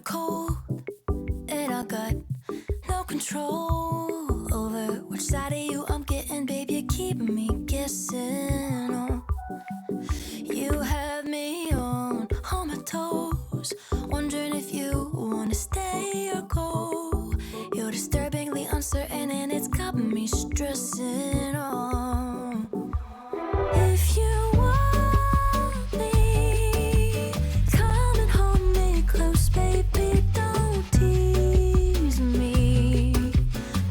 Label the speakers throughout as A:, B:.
A: cold, and I got no control over which side of you I'm getting, baby. You're keeping me guessing. Oh, you have me on my toes, wondering if you wanna stay or go. You're disturbingly uncertain, and it's got me stressing. Oh, if you want me, come and hold me close, baby. Don't tease me.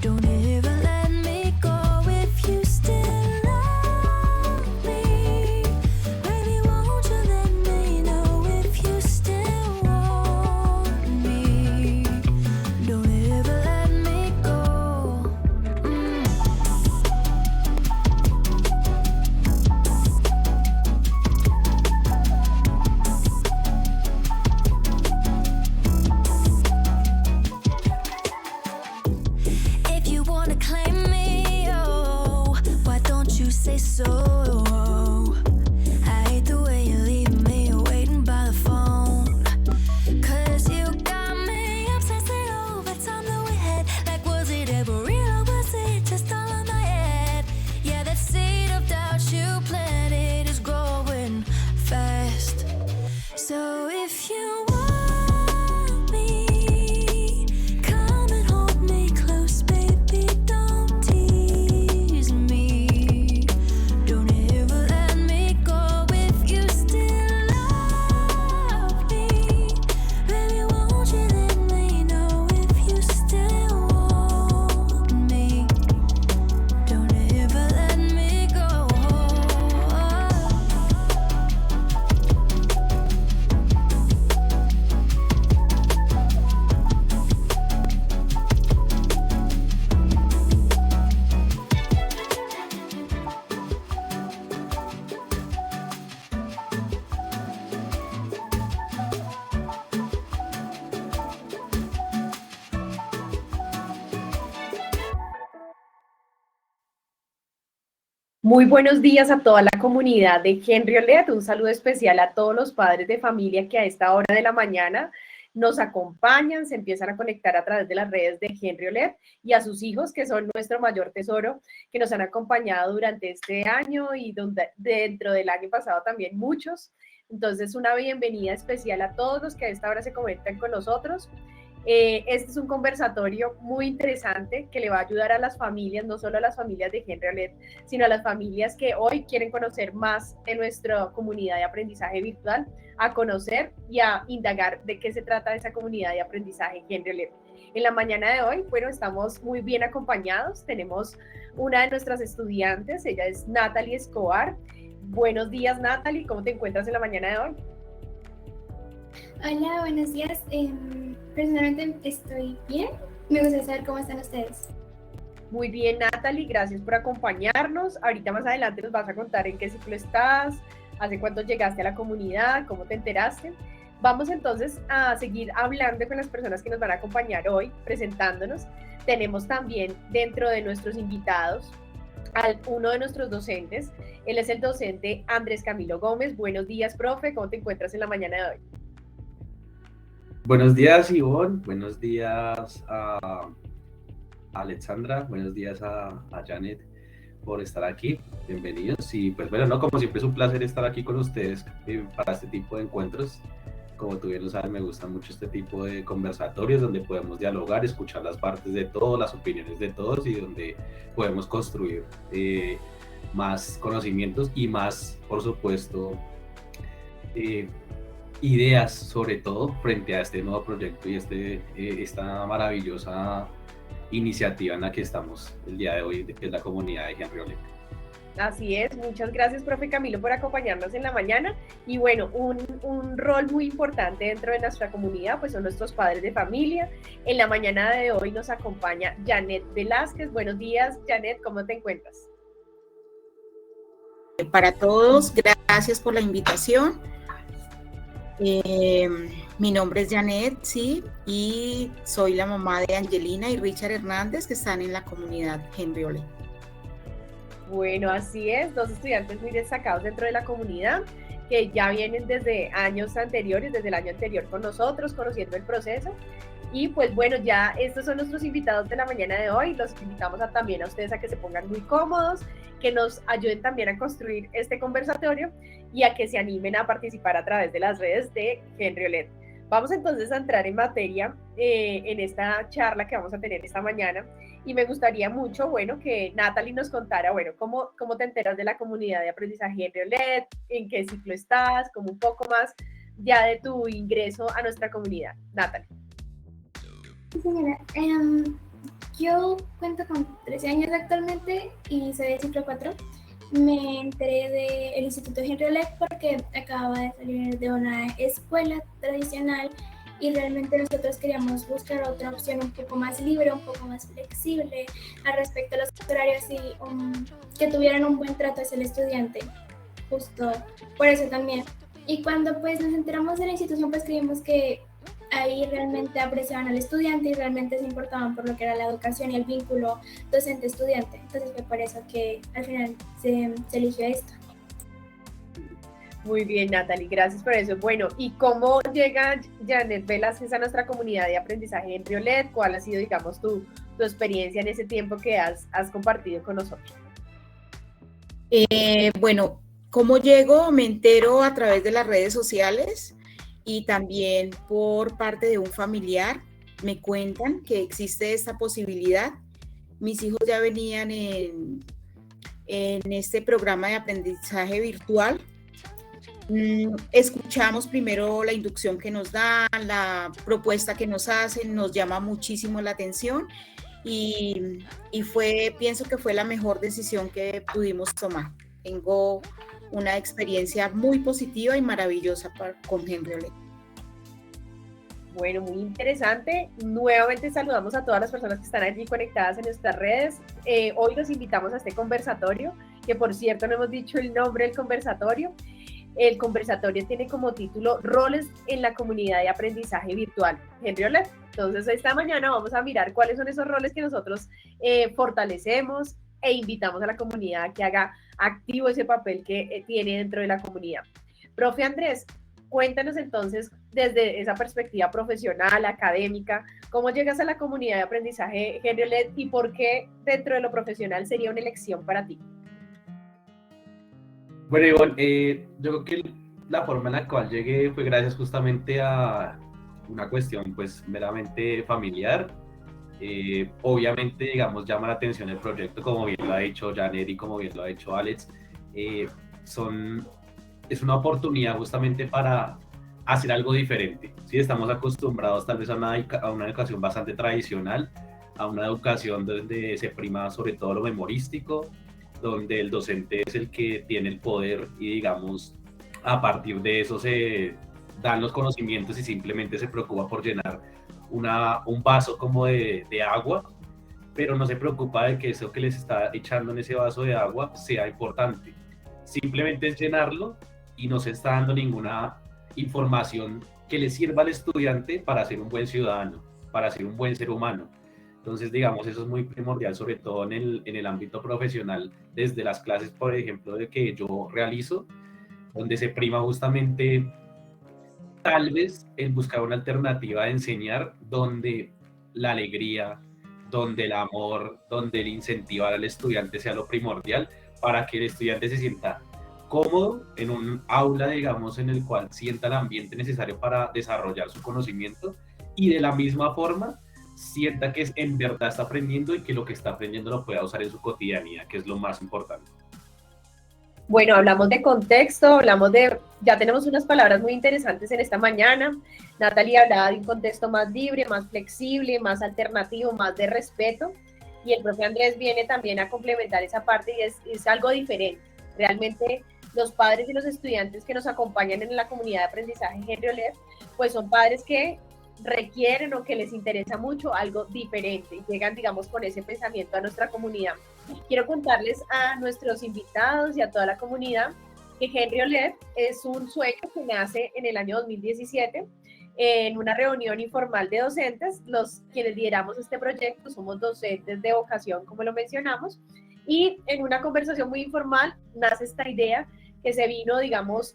A: Don't ever let me go. If you still love me, baby, won't you let me know if you still want me? Don't ever let me go. If you wanna claim me, oh, why don't you say so? I hate the way you leave me waiting by the phone, 'cause you got me obsessing over time that we had. Like, was it ever real or was it just all in my head? Yeah, that seed of doubt you planted is growing fast. So if you want me, come and hold me close, baby. Don't tease me. Don't ever let me go. If you still love me, baby, won't you let me know if you still want me? Don't ever let me go.
B: Muy buenos días a toda la comunidad de Henry Olet. Un saludo especial a todos los padres de familia que a esta hora de la mañana nos acompañan, se empiezan a conectar a través de las redes de Henry Olet, y a sus hijos, que son nuestro mayor tesoro, que nos han acompañado durante este año y dentro del año pasado también muchos. Entonces, una bienvenida especial a todos los que a esta hora se conectan con nosotros. Este es un conversatorio muy interesante que le va a ayudar a las familias, no solo a las familias de Henry Olet, sino a las familias que hoy quieren conocer más de nuestra comunidad de aprendizaje virtual, a conocer y a indagar de qué se trata esa comunidad de aprendizaje Henry Olet. En la mañana de hoy, bueno, estamos muy bien acompañados. Tenemos una de nuestras estudiantes, ella es Natalie Escobar. Buenos días, Natalie, ¿cómo te encuentras en la mañana de hoy?
C: Hola, buenos días. Personalmente estoy bien. Me gustaría saber cómo están ustedes.
B: Muy bien, Natalie, gracias por acompañarnos. Ahorita más adelante nos vas a contar en qué ciclo estás, hace cuánto llegaste a la comunidad, cómo te enteraste. Vamos entonces a seguir hablando con las personas que nos van a acompañar hoy, presentándonos. Tenemos también dentro de nuestros invitados a uno de nuestros docentes. Él es el docente Andrés Camilo Gómez. Buenos días, profe, ¿cómo te encuentras en la mañana de hoy?
D: Buenos días, Ivonne. Buenos días a Alexandra. Buenos días a Janet por estar aquí. Bienvenidos. Y pues bueno, como siempre es un placer estar aquí con ustedes para este tipo de encuentros. Como tú bien lo sabes, me gusta mucho este tipo de conversatorios donde podemos dialogar, escuchar las partes de todos, las opiniones de todos, y donde podemos construir más conocimientos y más, por supuesto, ideas, sobre todo frente a este nuevo proyecto y esta maravillosa iniciativa en la que estamos el día de hoy, que es la comunidad de Henry Olet.
B: Así es, muchas gracias, profe Camilo, por acompañarnos en la mañana. Y bueno, un rol muy importante dentro de nuestra comunidad pues son nuestros padres de familia. En la mañana de hoy nos acompaña Janet Velázquez. Buenos días, Janet, ¿cómo te encuentras?
E: Para todos, gracias por la invitación. Mi nombre es Janet, sí, y soy la mamá de Angelina y Richard Hernández, que están en la comunidad Henry Olet.
B: Bueno, así es, dos estudiantes muy destacados dentro de la comunidad. que ya vienen desde años anteriores, desde el año anterior con nosotros, conociendo el proceso. Y pues bueno, ya estos son nuestros invitados de la mañana de hoy. Los invitamos también a ustedes a que se pongan muy cómodos, que nos ayuden también a construir este conversatorio y a que se animen a participar a través de las redes de Henriolet. Vamos entonces a entrar en materia en esta charla que vamos a tener esta mañana, y me gustaría mucho, bueno, que Natalie nos contara, bueno, cómo te enteras de la comunidad de aprendizaje Henriolet, en qué ciclo estás, como un poco más ya de tu ingreso a nuestra comunidad. Natalie.
C: Sí, señora. Yo cuento con 13 años actualmente y soy de ciclo 4. Me enteré del Instituto Henriolet porque acababa de salir de una escuela tradicional y realmente nosotros queríamos buscar otra opción un poco más libre, un poco más flexible al respecto a los horarios y que tuvieran un buen trato hacia el estudiante. Justo por eso también. Y cuando pues nos enteramos de la institución, pues creímos que ahí realmente apreciaban al estudiante y realmente se importaban por lo que era la educación y el vínculo docente-estudiante. Entonces fue por eso que al final se eligió esto.
B: Muy bien, Natalie, gracias por eso. Bueno, ¿y cómo llega Janet Velázquez a nuestra comunidad de aprendizaje Henriolet? ¿Cuál ha sido, digamos, tu experiencia en ese tiempo que has compartido con nosotros?
E: Bueno, ¿cómo llego? Me entero a través de las redes sociales y también por parte de un familiar. Me cuentan que existe esta posibilidad. Mis hijos ya venían en este programa de aprendizaje virtual. Escuchamos primero la inducción que nos dan, la propuesta que nos hacen, nos llama muchísimo la atención y pienso que fue la mejor decisión que pudimos tomar. Tengo una experiencia muy positiva y maravillosa con Henriolet.
B: Bueno, muy interesante. Nuevamente saludamos a todas las personas que están allí conectadas en nuestras redes. Hoy los invitamos a este conversatorio, que por cierto no hemos dicho el nombre del conversatorio. El conversatorio tiene como título Roles en la comunidad de aprendizaje virtual Henriolet. Entonces esta mañana vamos a mirar cuáles son esos roles que nosotros fortalecemos e invitamos a la comunidad a que haga activo ese papel que tiene dentro de la comunidad. Profe Andrés, cuéntanos entonces desde esa perspectiva profesional, académica, cómo llegas a la comunidad de aprendizaje Henriolet y por qué dentro de lo profesional sería una elección para ti.
D: Bueno, Ivonne, yo creo que la forma en la cual llegué fue gracias justamente a una cuestión pues meramente familiar. Obviamente, digamos, llama la atención el proyecto, como bien lo ha hecho Janet y como bien lo ha hecho Alex. Es una oportunidad justamente para hacer algo diferente. ¿Sí? Estamos acostumbrados tal vez a una educación bastante tradicional, a una educación donde se prima sobre todo lo memorístico, donde el docente es el que tiene el poder y digamos a partir de eso se dan los conocimientos y simplemente se preocupa por llenar un vaso como de agua, pero no se preocupa de que eso que les está echando en ese vaso de agua sea importante. Simplemente es llenarlo y no se está dando ninguna información que le sirva al estudiante para ser un buen ciudadano, para ser un buen ser humano. Entonces, digamos, eso es muy primordial, sobre todo en el ámbito profesional, desde las clases, por ejemplo, de que yo realizo, donde se prima justamente tal vez el buscar una alternativa de enseñar donde la alegría, donde el amor, donde el incentivar al estudiante sea lo primordial para que el estudiante se sienta cómodo en un aula, digamos, en el cual sienta el ambiente necesario para desarrollar su conocimiento y de la misma forma sienta que en verdad está aprendiendo y que lo que está aprendiendo lo pueda usar en su cotidianidad, que es lo más importante.
B: Bueno, hablamos de contexto, ya tenemos unas palabras muy interesantes en esta mañana. Natalie hablaba de un contexto más libre, más flexible, más alternativo, más de respeto. Y el profe Andrés viene también a complementar esa parte y es algo diferente. Realmente los padres y los estudiantes que nos acompañan en la comunidad de aprendizaje Henriolet, pues son padres que requieren o que les interesa mucho algo diferente y llegan, digamos, con ese pensamiento a nuestra comunidad. Quiero contarles a nuestros invitados y a toda la comunidad que Henriolet es un sueño que nace en el año 2017 en una reunión informal de docentes. Quienes lideramos este proyecto somos docentes de vocación, como lo mencionamos, y en una conversación muy informal nace esta idea que se vino, digamos,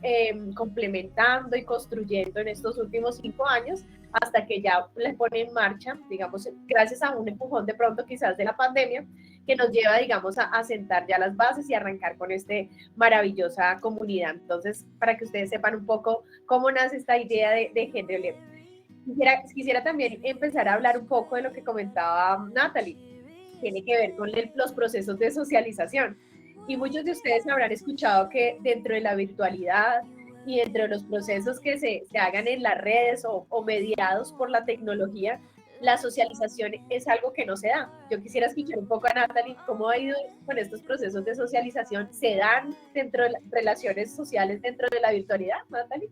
B: complementando y construyendo en estos últimos 5 años, hasta que ya le pone en marcha, digamos, gracias a un empujón de pronto quizás de la pandemia, que nos lleva, digamos, a sentar ya las bases y arrancar con esta maravillosa comunidad. Entonces, para que ustedes sepan un poco cómo nace esta idea de Henry Olev. Quisiera también empezar a hablar un poco de lo que comentaba Natalie, tiene que ver con los procesos de socialización. Y muchos de ustedes habrán escuchado que dentro de la virtualidad y dentro de los procesos que se hagan en las redes o mediados por la tecnología, la socialización es algo que no se da. Yo quisiera escuchar un poco a Natalie, cómo ha ido con estos procesos de socialización. ¿Se dan dentro de las relaciones sociales dentro de la virtualidad, Natalie?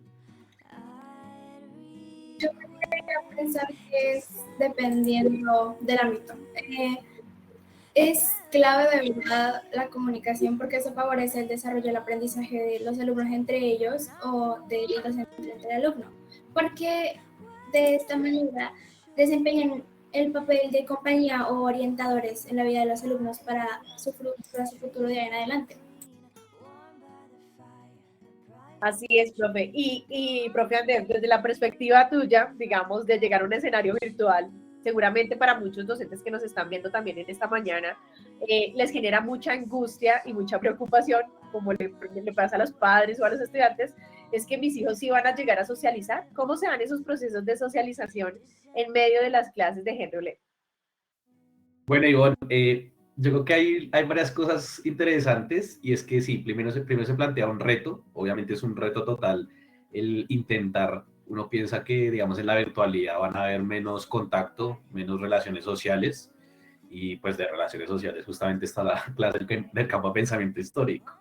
C: Yo podría pensar que es dependiendo del ámbito. Es clave de verdad la comunicación porque eso favorece el desarrollo del aprendizaje de los alumnos entre ellos o de los docentes entre el alumno, porque de esta manera desempeñan el papel de compañía o orientadores en la vida de los alumnos para su futuro de ahí en adelante.
B: Así es, profe. Y profe Andrés, desde la perspectiva tuya, digamos, de llegar a un escenario virtual, seguramente para muchos docentes que nos están viendo también en esta mañana, les genera mucha angustia y mucha preocupación, como le pasa a los padres o a los estudiantes, es que mis hijos sí van a llegar a socializar. ¿Cómo se dan esos procesos de socialización en medio de las clases de Henry Olev?
D: Bueno, Ivonne, yo creo que hay varias cosas interesantes y es que sí, primero se plantea un reto, obviamente es un reto total el intentar, uno piensa que digamos en la virtualidad van a haber menos contacto, menos relaciones sociales y pues de relaciones sociales justamente está la clase del campo de pensamiento histórico.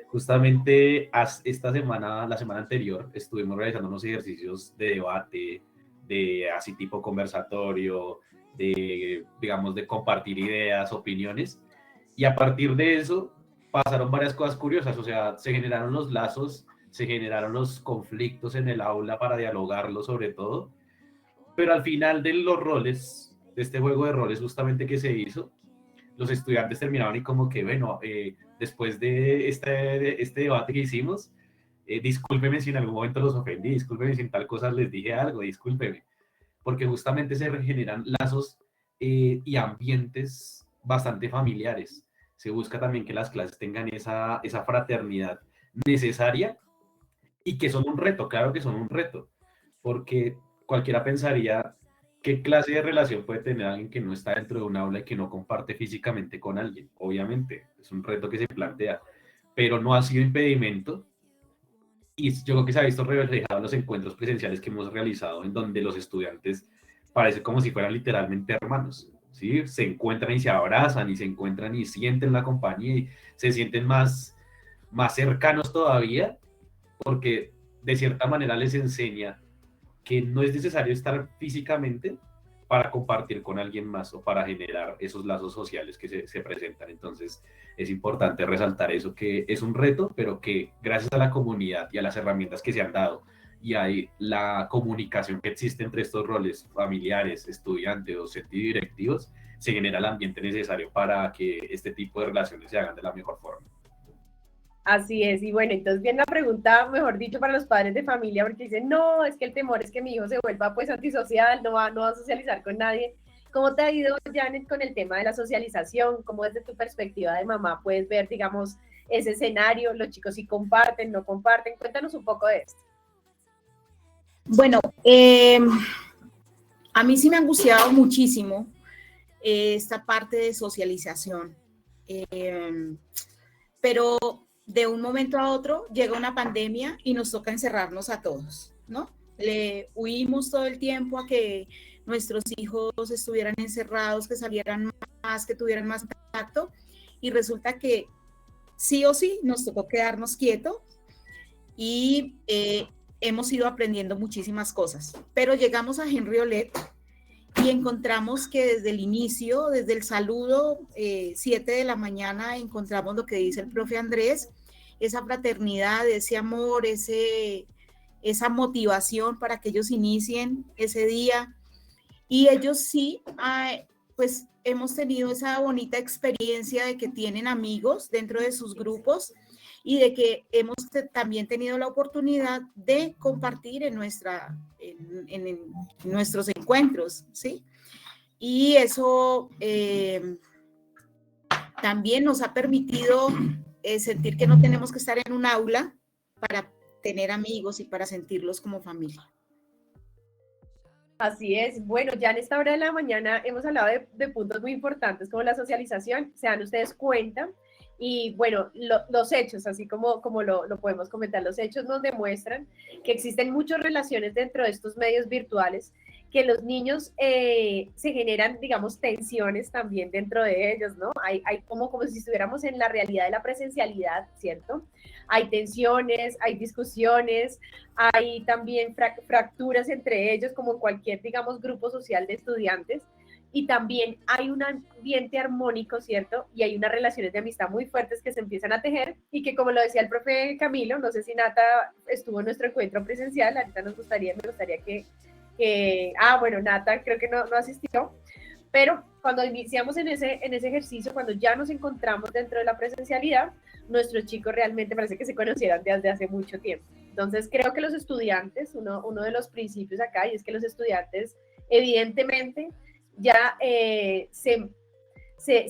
D: Justamente esta semana, la semana anterior, estuvimos realizando unos ejercicios de debate, de así tipo conversatorio, de, digamos, de compartir ideas, opiniones, y a partir de eso pasaron varias cosas curiosas, o sea, se generaron los lazos, se generaron los conflictos en el aula para dialogarlo sobre todo, pero al final de los roles, de este juego de roles justamente que se hizo, los estudiantes terminaron y como que, bueno, después de este debate que hicimos, discúlpeme si en algún momento los ofendí, discúlpeme si en tal cosa les dije algo, discúlpeme, porque justamente se generan lazos y ambientes bastante familiares. Se busca también que las clases tengan esa fraternidad necesaria y que son un reto, claro que son un reto, porque cualquiera pensaría qué clase de relación puede tener alguien que no está dentro de un aula y que no comparte físicamente con alguien. Obviamente, es un reto que se plantea, pero no ha sido impedimento y yo creo que se ha visto reflejado en los encuentros presenciales que hemos realizado, en donde los estudiantes parece como si fueran literalmente hermanos, ¿sí? Se encuentran y se abrazan y se encuentran y sienten la compañía y se sienten más cercanos todavía, porque de cierta manera les enseña que no es necesario estar físicamente para compartir con alguien más o para generar esos lazos sociales que se presentan. Entonces es importante resaltar eso, que es un reto, pero que gracias a la comunidad y a las herramientas que se han dado y a la comunicación que existe entre estos roles familiares, estudiantes, docentes y directivos, se genera el ambiente necesario para que este tipo de relaciones se hagan de la mejor forma.
B: Así es, y bueno, entonces viene la pregunta, mejor dicho, para los padres de familia, porque dicen, no, es que el temor es que mi hijo se vuelva pues antisocial, no va a socializar con nadie. ¿Cómo te ha ido, Janet, con el tema de la socialización? ¿Cómo desde tu perspectiva de mamá puedes ver, digamos, ese escenario? ¿Los chicos sí comparten, no comparten? Cuéntanos un poco de esto.
E: Bueno, a mí sí me ha angustiado muchísimo esta parte de socialización, pero de un momento a otro llega una pandemia y nos toca encerrarnos a todos, ¿no? Le huimos todo el tiempo a que nuestros hijos estuvieran encerrados, que salieran más, que tuvieran más contacto, y resulta que sí o sí nos tocó quedarnos quietos y hemos ido aprendiendo muchísimas cosas. Pero llegamos a Henry Olev y encontramos que desde el inicio, desde el saludo, 7 de la mañana, encontramos lo que dice el profe Andrés, esa fraternidad, ese amor, esa motivación para que ellos inicien ese día. Y ellos sí, pues hemos tenido esa bonita experiencia de que tienen amigos dentro de sus grupos y de que hemos también tenido la oportunidad de compartir en nuestros encuentros, ¿sí? Y eso también nos ha permitido sentir que no tenemos que estar en un aula para tener amigos y para sentirlos como familia.
B: Así es. Bueno, ya en esta hora de la mañana hemos hablado de puntos muy importantes como la socialización, se dan ustedes cuenta. Y bueno, los hechos, así como lo podemos comentar, los hechos nos demuestran que existen muchas relaciones dentro de estos medios virtuales, que los niños se generan, digamos, tensiones también dentro de ellos, ¿no? Hay como si estuviéramos en la realidad de la presencialidad, ¿cierto? Hay tensiones, hay discusiones, hay también fracturas entre ellos, como cualquier, digamos, grupo social de estudiantes. Y también hay un ambiente armónico, ¿cierto? Y hay unas relaciones de amistad muy fuertes que se empiezan a tejer y que, como lo decía el profe Camilo, no sé si Nata estuvo en nuestro encuentro presencial, ahorita me gustaría que bueno, Nata creo que no asistió, pero cuando iniciamos en ese ejercicio, cuando ya nos encontramos dentro de la presencialidad, nuestros chicos realmente parece que se conocieran desde hace mucho tiempo. Entonces creo que los estudiantes, uno de los principios acá, y es que los estudiantes evidentemente ya se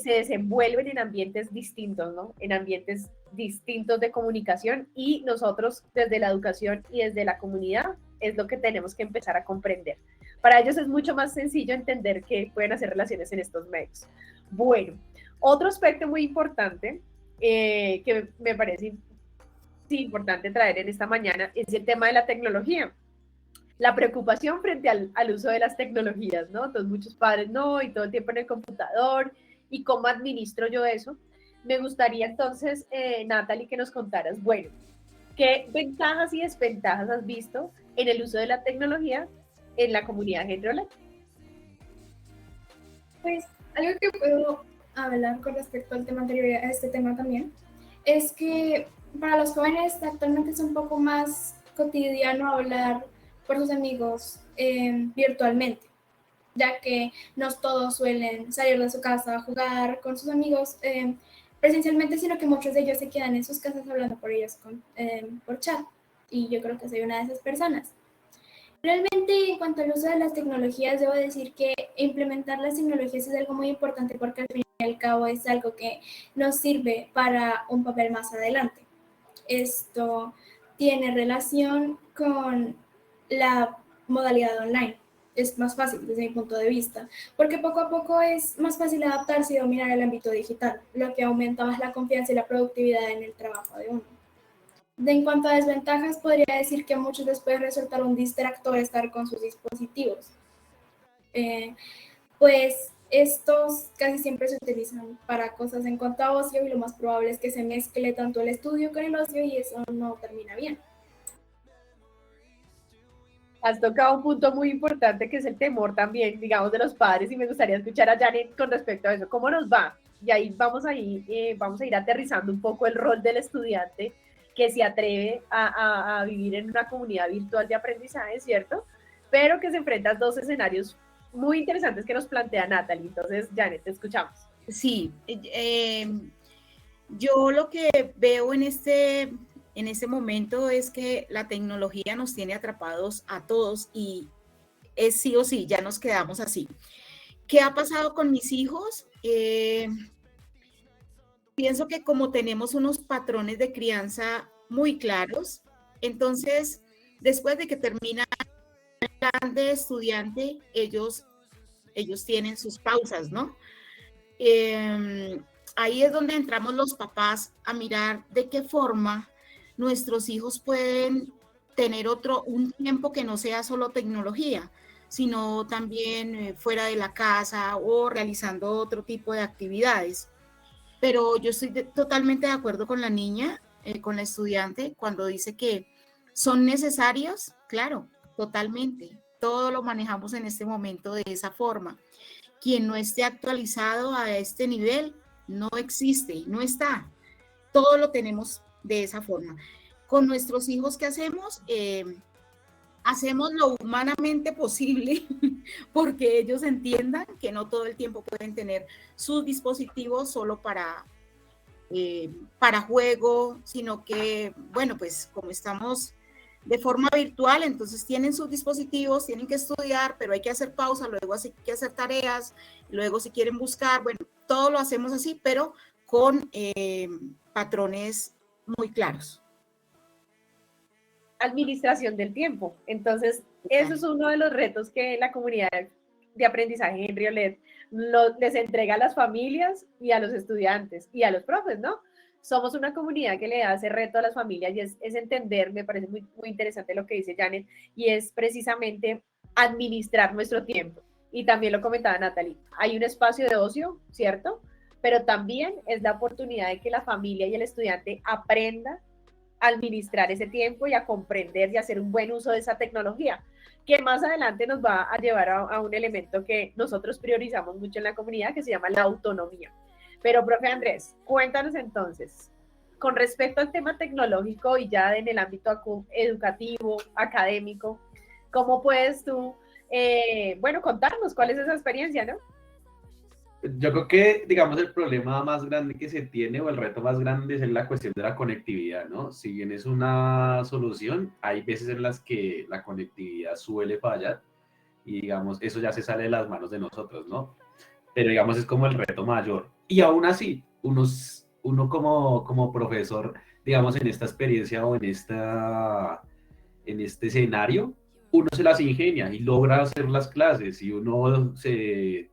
B: desenvuelven en ambientes distintos, ¿no? En ambientes distintos de comunicación, y nosotros desde la educación y desde la comunidad es lo que tenemos que empezar a comprender. Para ellos es mucho más sencillo entender que pueden hacer relaciones en estos medios. Bueno, otro aspecto muy importante que me parece importante traer en esta mañana es el tema de la tecnología. La preocupación frente al uso de las tecnologías, ¿no? Entonces muchos padres no, y todo el tiempo en el computador, y cómo administro yo eso. Me gustaría entonces, Natalie, que nos contaras, bueno, ¿qué ventajas y desventajas has visto en el uso de la tecnología en la comunidad GenRioLED?
C: Pues algo que puedo hablar con respecto al tema anterior, a este tema también, es que para los jóvenes actualmente es un poco más cotidiano hablar por sus amigos virtualmente, ya que no todos suelen salir de su casa a jugar con sus amigos presencialmente, sino que muchos de ellos se quedan en sus casas hablando por ellos por chat, y yo creo que soy una de esas personas. Realmente, en cuanto al uso de las tecnologías, debo decir que implementar las tecnologías es algo muy importante, porque al fin y al cabo es algo que nos sirve para un papel más adelante. Esto tiene relación con la modalidad online. Es más fácil desde mi punto de vista, porque poco a poco es más fácil adaptarse y dominar el ámbito digital, lo que aumenta más la confianza y la productividad en el trabajo de uno. En cuanto a desventajas, podría decir que a muchos les puede resultar un distractor estar con sus dispositivos. Pues estos casi siempre se utilizan para cosas en cuanto a ocio, y lo más probable es que se mezcle tanto el estudio con el ocio, y eso no termina bien.
B: Has tocado un punto muy importante, que es el temor también, digamos, de los padres, y me gustaría escuchar a Janet con respecto a eso. ¿Cómo nos va? Y ahí vamos a ir aterrizando un poco el rol del estudiante que se atreve a vivir en una comunidad virtual de aprendizaje, ¿cierto? Pero que se enfrenta a dos escenarios muy interesantes que nos plantea Natalie. Entonces, Janet, te escuchamos.
E: Sí, yo lo que veo en este momento es que la tecnología nos tiene atrapados a todos, y es sí o sí, ya nos quedamos así. ¿Qué ha pasado con mis hijos? Pienso que como tenemos unos patrones de crianza muy claros, entonces después de que termina el plan de estudiante, ellos tienen sus pausas, ¿no? Ahí es donde entramos los papás a mirar de qué forma nuestros hijos pueden tener un tiempo que no sea solo tecnología, sino también fuera de la casa o realizando otro tipo de actividades. Pero yo estoy totalmente de acuerdo con la niña, con la estudiante, cuando dice que son necesarios, claro, totalmente. Todo lo manejamos en este momento de esa forma. Quien no esté actualizado a este nivel no existe, no está. Todo lo tenemos de esa forma. Con nuestros hijos, ¿qué hacemos? Hacemos lo humanamente posible porque ellos entiendan que no todo el tiempo pueden tener sus dispositivos solo para para juego, sino que, bueno, pues como estamos de forma virtual, entonces tienen sus dispositivos, tienen que estudiar, pero hay que hacer pausa, luego hay que hacer tareas, luego si quieren buscar, bueno, todo lo hacemos así, pero con patrones muy claros.
B: Administración del tiempo. Entonces, eso es uno de los retos que la comunidad de aprendizaje en Riolet les entrega a las familias y a los estudiantes y a los profes, ¿no? Somos una comunidad que le da ese reto a las familias y es entender, me parece muy, muy interesante lo que dice Janet, y es precisamente administrar nuestro tiempo. Y también lo comentaba Natalie, hay un espacio de ocio, ¿cierto? Pero también es la oportunidad de que la familia y el estudiante aprenda a administrar ese tiempo y a comprender y hacer un buen uso de esa tecnología, que más adelante nos va a llevar a un elemento que nosotros priorizamos mucho en la comunidad, que se llama la autonomía. Pero, profe Andrés, cuéntanos entonces, con respecto al tema tecnológico y ya en el ámbito educativo, académico, ¿cómo puedes tú, contarnos cuál es esa experiencia, no?
D: Yo creo que, digamos, el problema más grande que se tiene o el reto más grande es la cuestión de la conectividad, ¿no? Si bien es una solución, hay veces en las que la conectividad suele fallar y, digamos, eso ya se sale de las manos de nosotros, ¿no? Pero, digamos, es como el reto mayor. Y aún así, uno como profesor, digamos, en esta experiencia o en este escenario, uno se las ingenia y logra hacer las clases y uno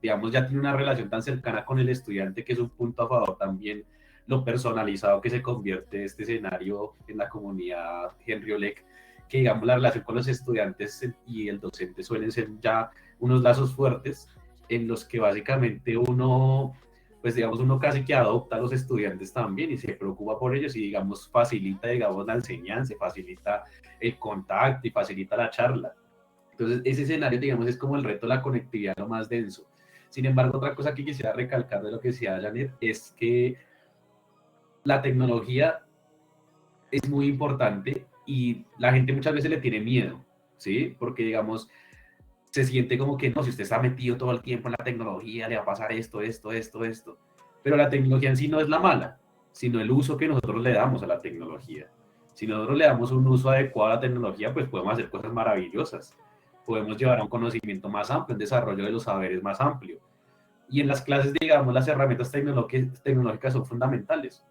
D: digamos, ya tiene una relación tan cercana con el estudiante que es un punto a favor también lo personalizado que se convierte este escenario en la comunidad Henry Olek, que digamos la relación con los estudiantes y el docente suelen ser ya unos lazos fuertes en los que básicamente uno, pues digamos, uno casi que adopta a los estudiantes también y se preocupa por ellos y digamos facilita, digamos, la enseñanza, facilita el contacto y facilita la charla. Entonces, ese escenario, digamos, es como el reto de la conectividad lo más denso. Sin embargo, otra cosa que quisiera recalcar de lo que decía Janet es que la tecnología es muy importante y la gente muchas veces le tiene miedo, ¿sí? Porque, digamos, se siente como que no, si usted está metido todo el tiempo en la tecnología, le va a pasar esto. Pero la tecnología en sí no es la mala, sino el uso que nosotros le damos a la tecnología. Si nosotros le damos un uso adecuado a la tecnología, pues podemos hacer cosas maravillosas. Podemos llevar a un conocimiento más amplio, un desarrollo de los saberes más amplio. Y en las clases, digamos, las herramientas tecnológicas son fundamentales.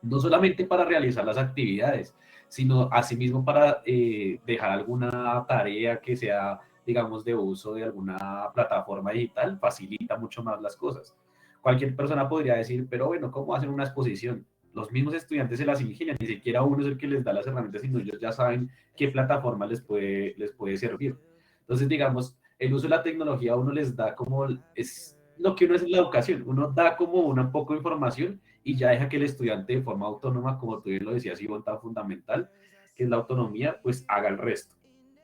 D: No solamente para realizar las actividades, sino asimismo para dejar alguna tarea que sea, digamos, de uso de alguna plataforma digital, facilita mucho más las cosas. Cualquier persona podría decir, pero bueno, ¿cómo hacen una exposición? Los mismos estudiantes se las ingenian, ni siquiera uno es el que les da las herramientas, sino ellos ya saben qué plataforma les puede servir. Entonces, digamos, el uso de la tecnología a uno les da como, es lo que uno es en la educación, uno da como una poco de información y ya deja que el estudiante de forma autónoma, como tú bien lo decías, Ivonne, tan fundamental, que es la autonomía, pues haga el resto.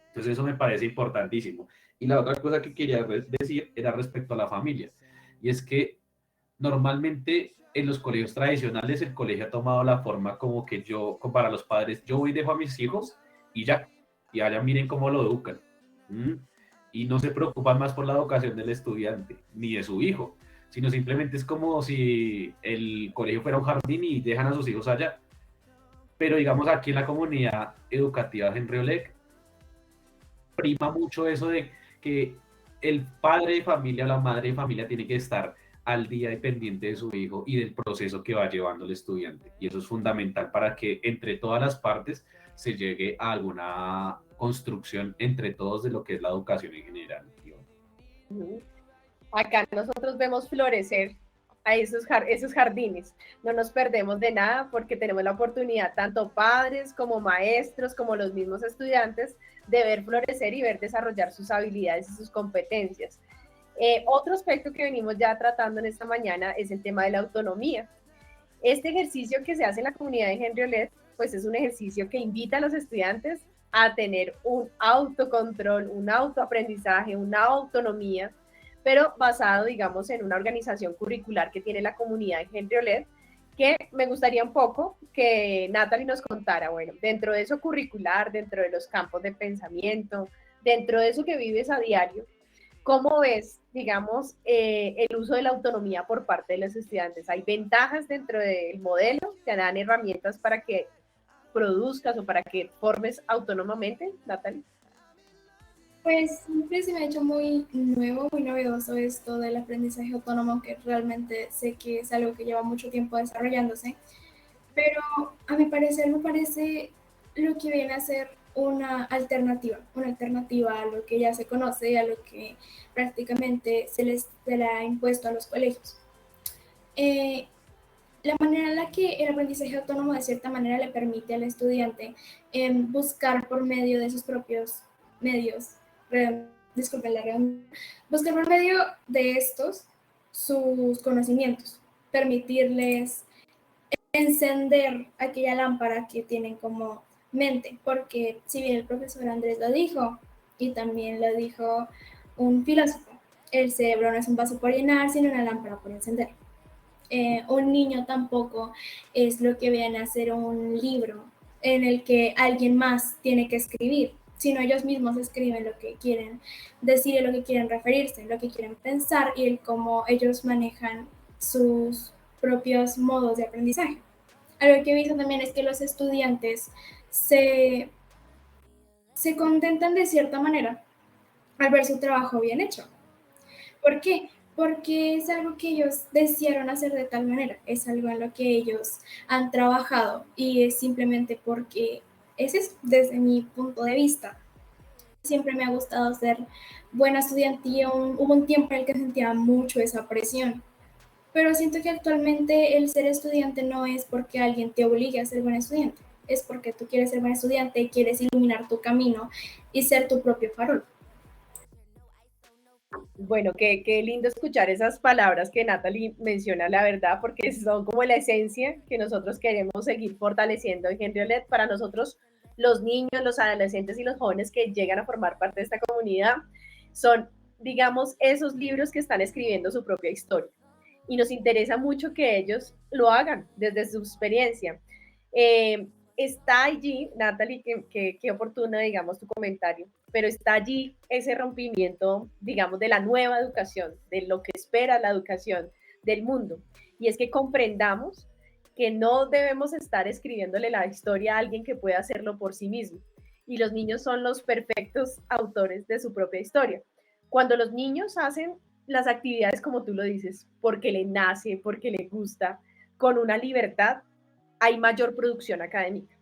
D: Entonces eso me parece importantísimo. Y la otra cosa que quería decir era respecto a la familia, y es que normalmente en los colegios tradicionales el colegio ha tomado la forma como que para los padres, yo voy y dejo a mis hijos y ya, y allá miren cómo lo educan. ¿Mm? Y no se preocupan más por la educación del estudiante, ni de su hijo, sino simplemente es como si el colegio fuera un jardín y dejan a sus hijos allá. Pero digamos aquí en la comunidad educativa de Henry Olek, prima mucho eso de que el padre de familia o la madre de familia tiene que estar al día y pendiente de su hijo y del proceso que va llevando el estudiante. Y eso es fundamental para que entre todas las partes se llegue a alguna construcción entre todos de lo que es la educación en general.
B: Acá nosotros vemos florecer a esos jardines. No nos perdemos de nada porque tenemos la oportunidad, tanto padres como maestros, como los mismos estudiantes, de ver florecer y ver desarrollar sus habilidades y sus competencias. Otro aspecto que venimos ya tratando en esta mañana es el tema de la autonomía. Este ejercicio que se hace en la comunidad de Henry Olek, pues es un ejercicio que invita a los estudiantes a tener un autocontrol, un autoaprendizaje, una autonomía, pero basado, digamos, en una organización curricular que tiene la comunidad de Henry Olek, que me gustaría un poco que Natalie nos contara, bueno, dentro de eso curricular, dentro de los campos de pensamiento, dentro de eso que vives a diario, ¿Cómo ves, digamos, el uso de la autonomía por parte de los estudiantes? ¿Hay ventajas dentro del modelo? ¿Te dan herramientas para que produzcas o para que formes autónomamente, Natalie?
C: Pues siempre se me ha hecho muy nuevo, muy novedoso esto del aprendizaje autónomo, que realmente sé que es algo que lleva mucho tiempo desarrollándose, pero a mi parecer me parece lo que viene a ser una alternativa a lo que ya se conoce, a lo que prácticamente se le ha impuesto a los colegios. Eh, la manera en la que el aprendizaje autónomo de cierta manera le permite al estudiante buscar por medio de sus propios medios, disculpen la redundancia, buscar por medio de estos sus conocimientos, permitirles encender aquella lámpara que tienen como mente, porque si bien el profesor Andrés lo dijo, y también lo dijo un filósofo, el cerebro no es un vaso por llenar, sino una lámpara por encender. Un niño tampoco es lo que viene a ser un libro en el que alguien más tiene que escribir, sino ellos mismos escriben lo que quieren decir, lo que quieren referirse, lo que quieren pensar y el cómo ellos manejan sus propios modos de aprendizaje. Algo que he visto también es que los estudiantes se, se contentan de cierta manera al ver su trabajo bien hecho. ¿Por qué? Porque es algo que ellos desearon hacer de tal manera, es algo en lo que ellos han trabajado y es simplemente porque ese es desde mi punto de vista. Siempre me ha gustado ser buena estudiante y hubo un tiempo en el que sentía mucho esa presión, pero siento que actualmente el ser estudiante no es porque alguien te obligue a ser buen estudiante, es porque tú quieres ser buen estudiante y quieres iluminar tu camino y ser tu propio farol.
B: Bueno, qué lindo escuchar esas palabras que Natalie menciona, la verdad, porque son como la esencia que nosotros queremos seguir fortaleciendo en Henry Olet. Para nosotros, los niños, los adolescentes y los jóvenes que llegan a formar parte de esta comunidad son, digamos, esos libros que están escribiendo su propia historia. Y nos interesa mucho que ellos lo hagan desde su experiencia. Eh, Está allí, Natalie, qué oportuna, digamos, tu comentario, pero está allí ese rompimiento, digamos, de la nueva educación, de lo que espera la educación del mundo. Y es que comprendamos que no debemos estar escribiéndole la historia a alguien que pueda hacerlo por sí mismo. Y los niños son los perfectos autores de su propia historia. Cuando los niños hacen las actividades como tú lo dices, porque le nace, porque le gusta, con una libertad, hay mayor producción académica,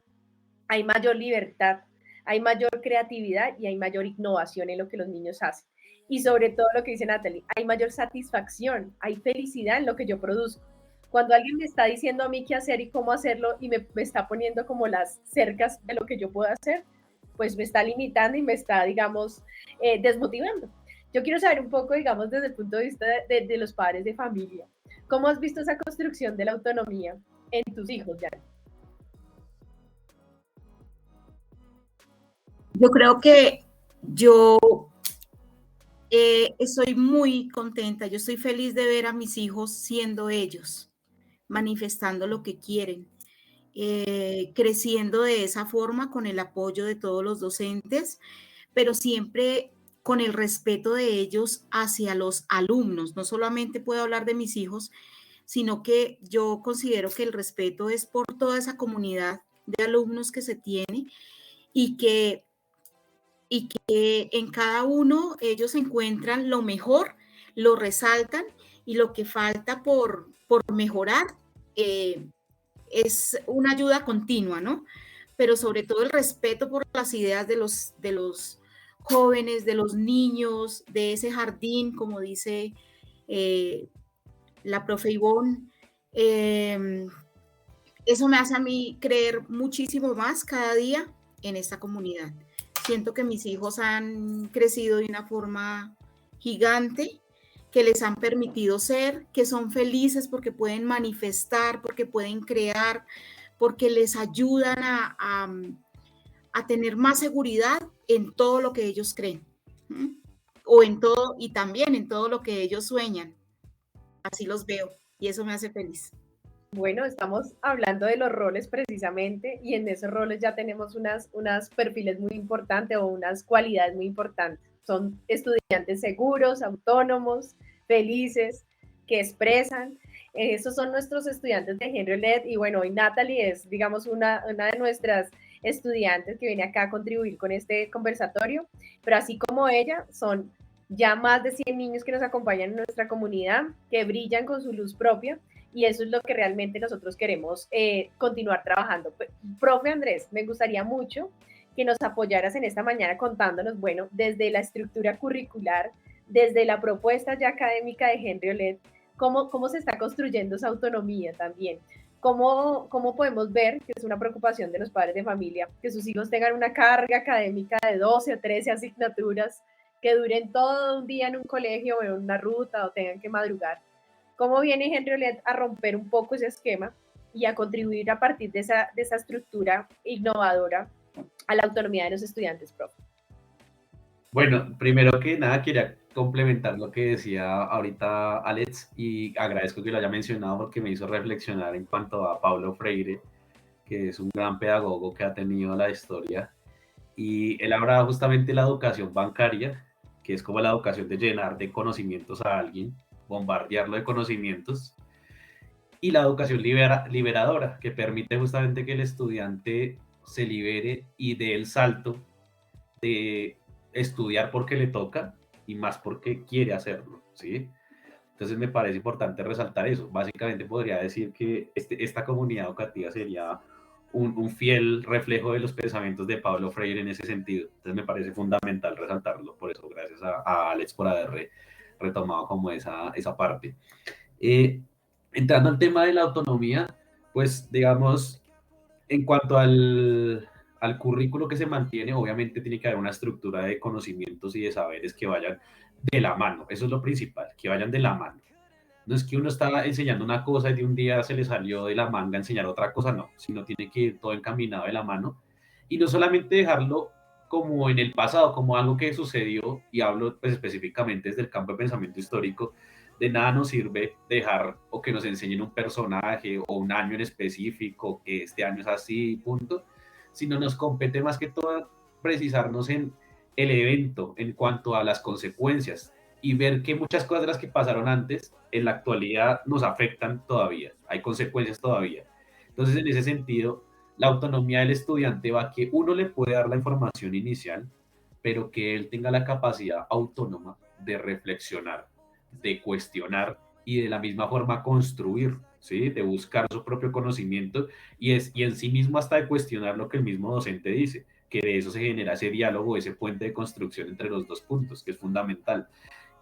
B: hay mayor libertad, hay mayor creatividad y hay mayor innovación en lo que los niños hacen. Y sobre todo lo que dice Natalie, hay mayor satisfacción, hay felicidad en lo que yo produzco. Cuando alguien me está diciendo a mí qué hacer y cómo hacerlo y me está poniendo como las cercas de lo que yo puedo hacer, pues me está limitando y me está, digamos, desmotivando. Yo quiero saber un poco, digamos, desde el punto de vista de los padres de familia, ¿cómo has visto esa construcción de la autonomía en tus hijos, ya?
E: Yo creo que yo estoy muy contenta, yo estoy feliz de ver a mis hijos siendo ellos, manifestando lo que quieren, creciendo de esa forma con el apoyo de todos los docentes, pero siempre con el respeto de ellos hacia los alumnos. No solamente puedo hablar de mis hijos, sino que yo considero que el respeto es por toda esa comunidad de alumnos que se tiene y que en cada uno ellos encuentran lo mejor, lo resaltan y lo que falta por mejorar es una ayuda continua, ¿no? Pero sobre todo el respeto por las ideas de los jóvenes, de los niños, de ese jardín, como dice la profe Ivonne. Eso me hace a mí creer muchísimo más cada día en esta comunidad. Siento que mis hijos han crecido de una forma gigante, que les han permitido ser, que son felices porque pueden manifestar, porque pueden crear, porque les ayudan a tener más seguridad en todo lo que ellos creen, ¿m? O en todo, y también en todo lo que ellos sueñan. Así los veo y eso me hace feliz.
B: Bueno, estamos hablando de los roles precisamente y en esos roles ya tenemos unas perfiles muy importantes o unas cualidades muy importantes. Son estudiantes seguros, autónomos, felices, que expresan. Esos son nuestros estudiantes de Henry Led. Y bueno, hoy Natalie es, digamos, una de nuestras estudiantes que viene acá a contribuir con este conversatorio, pero así como ella, son ya más de 100 niños que nos acompañan en nuestra comunidad, que brillan con su luz propia, y eso es lo que realmente nosotros queremos continuar trabajando. Profe Andrés, me gustaría mucho que nos apoyaras en esta mañana contándonos, bueno, desde la estructura curricular, desde la propuesta ya académica de Henry Oled, cómo se está construyendo esa autonomía también. ¿Cómo podemos ver, que es una preocupación de los padres de familia, que sus hijos tengan una carga académica de 12 o 13 asignaturas que duren todo un día en un colegio o en una ruta o tengan que madrugar? ¿Cómo viene Henry Oled a romper un poco ese esquema y a contribuir a partir de esa estructura innovadora a la autonomía de los estudiantes, profe?
D: Bueno, primero que nada quería complementar lo que decía ahorita Alex y agradezco que lo haya mencionado porque me hizo reflexionar en cuanto a Paulo Freire, que es un gran pedagogo que ha tenido la historia, y él hablaba justamente de la educación bancaria, que es como la educación de llenar de conocimientos a alguien, bombardearlo de conocimientos, y la educación liberadora, que permite justamente que el estudiante se libere y dé el salto de estudiar porque le toca y más porque quiere hacerlo, ¿sí? Entonces me parece importante resaltar eso. Básicamente podría decir que esta comunidad educativa sería un fiel reflejo de los pensamientos de Pablo Freire en ese sentido. Entonces me parece fundamental resaltarlo. Por eso, gracias a Alex por haber retomado como esa parte. Entrando al tema de la autonomía, pues digamos, en cuanto al currículo que se mantiene, obviamente tiene que haber una estructura de conocimientos y de saberes que vayan de la mano. Eso es lo principal, que vayan de la mano. No es que uno está enseñando una cosa y de un día se le salió de la manga enseñar otra cosa, no, sino tiene que ir todo encaminado de la mano. Y no solamente dejarlo como en el pasado, como algo que sucedió, y hablo pues específicamente desde el campo de pensamiento histórico, de nada nos sirve dejar o que nos enseñen un personaje o un año en específico, que este año es así, punto, sino nos compete más que todo precisarnos en el evento en cuanto a las consecuencias y ver que muchas cosas de las que pasaron antes en la actualidad nos afectan todavía, hay consecuencias todavía. Entonces, en ese sentido, la autonomía del estudiante va a que uno le puede dar la información inicial, pero que él tenga la capacidad autónoma de reflexionar, de cuestionar y de la misma forma construir, ¿sí? De buscar su propio conocimiento y en sí mismo hasta de cuestionar lo que el mismo docente dice, que de eso se genera ese diálogo, ese puente de construcción entre los dos puntos, que es fundamental.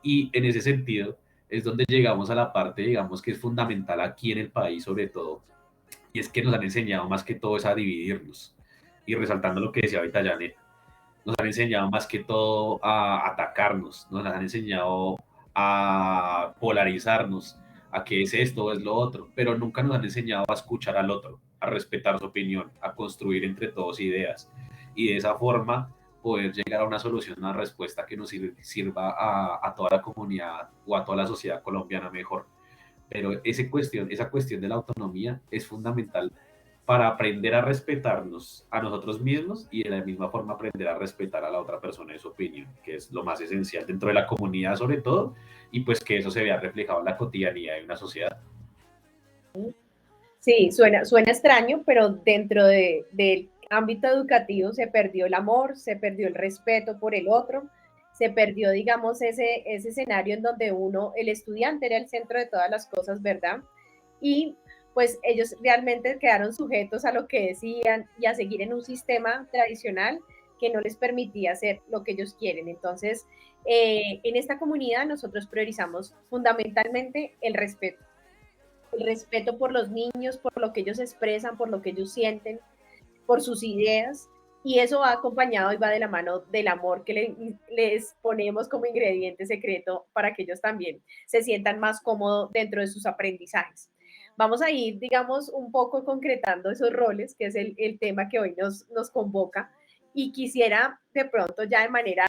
D: Y en ese sentido es donde llegamos a la parte, digamos, que es fundamental aquí en el país sobre todo, y es que nos han enseñado más que todo es a dividirnos. Y resaltando lo que decía ahorita Janet, nos han enseñado más que todo a atacarnos, nos han enseñado a polarizarnos, a qué es esto o es lo otro, pero nunca nos han enseñado a escuchar al otro, a respetar su opinión, a construir entre todos ideas y de esa forma poder llegar a una solución, una respuesta que nos sirva a toda la comunidad o a toda la sociedad colombiana mejor. Pero esa cuestión de la autonomía es fundamental para aprender a respetarnos a nosotros mismos y de la misma forma aprender a respetar a la otra persona y su opinión, que es lo más esencial dentro de la comunidad sobre todo, y pues que eso se vea reflejado en la cotidianidad de una sociedad.
B: Sí, suena extraño, pero dentro del ámbito educativo se perdió el amor, se perdió el respeto por el otro, se perdió, digamos, ese escenario en donde el estudiante era el centro de todas las cosas, ¿verdad? Y pues ellos realmente quedaron sujetos a lo que decían y a seguir en un sistema tradicional que no les permitía hacer lo que ellos quieren. Entonces, en esta comunidad nosotros priorizamos fundamentalmente el respeto por los niños, por lo que ellos expresan, por lo que ellos sienten, por sus ideas, y eso va acompañado y va de la mano del amor que les ponemos como ingrediente secreto para que ellos también se sientan más cómodos dentro de sus aprendizajes. Vamos a ir, digamos, un poco concretando esos roles, que es el tema que hoy nos convoca, y quisiera de pronto ya de manera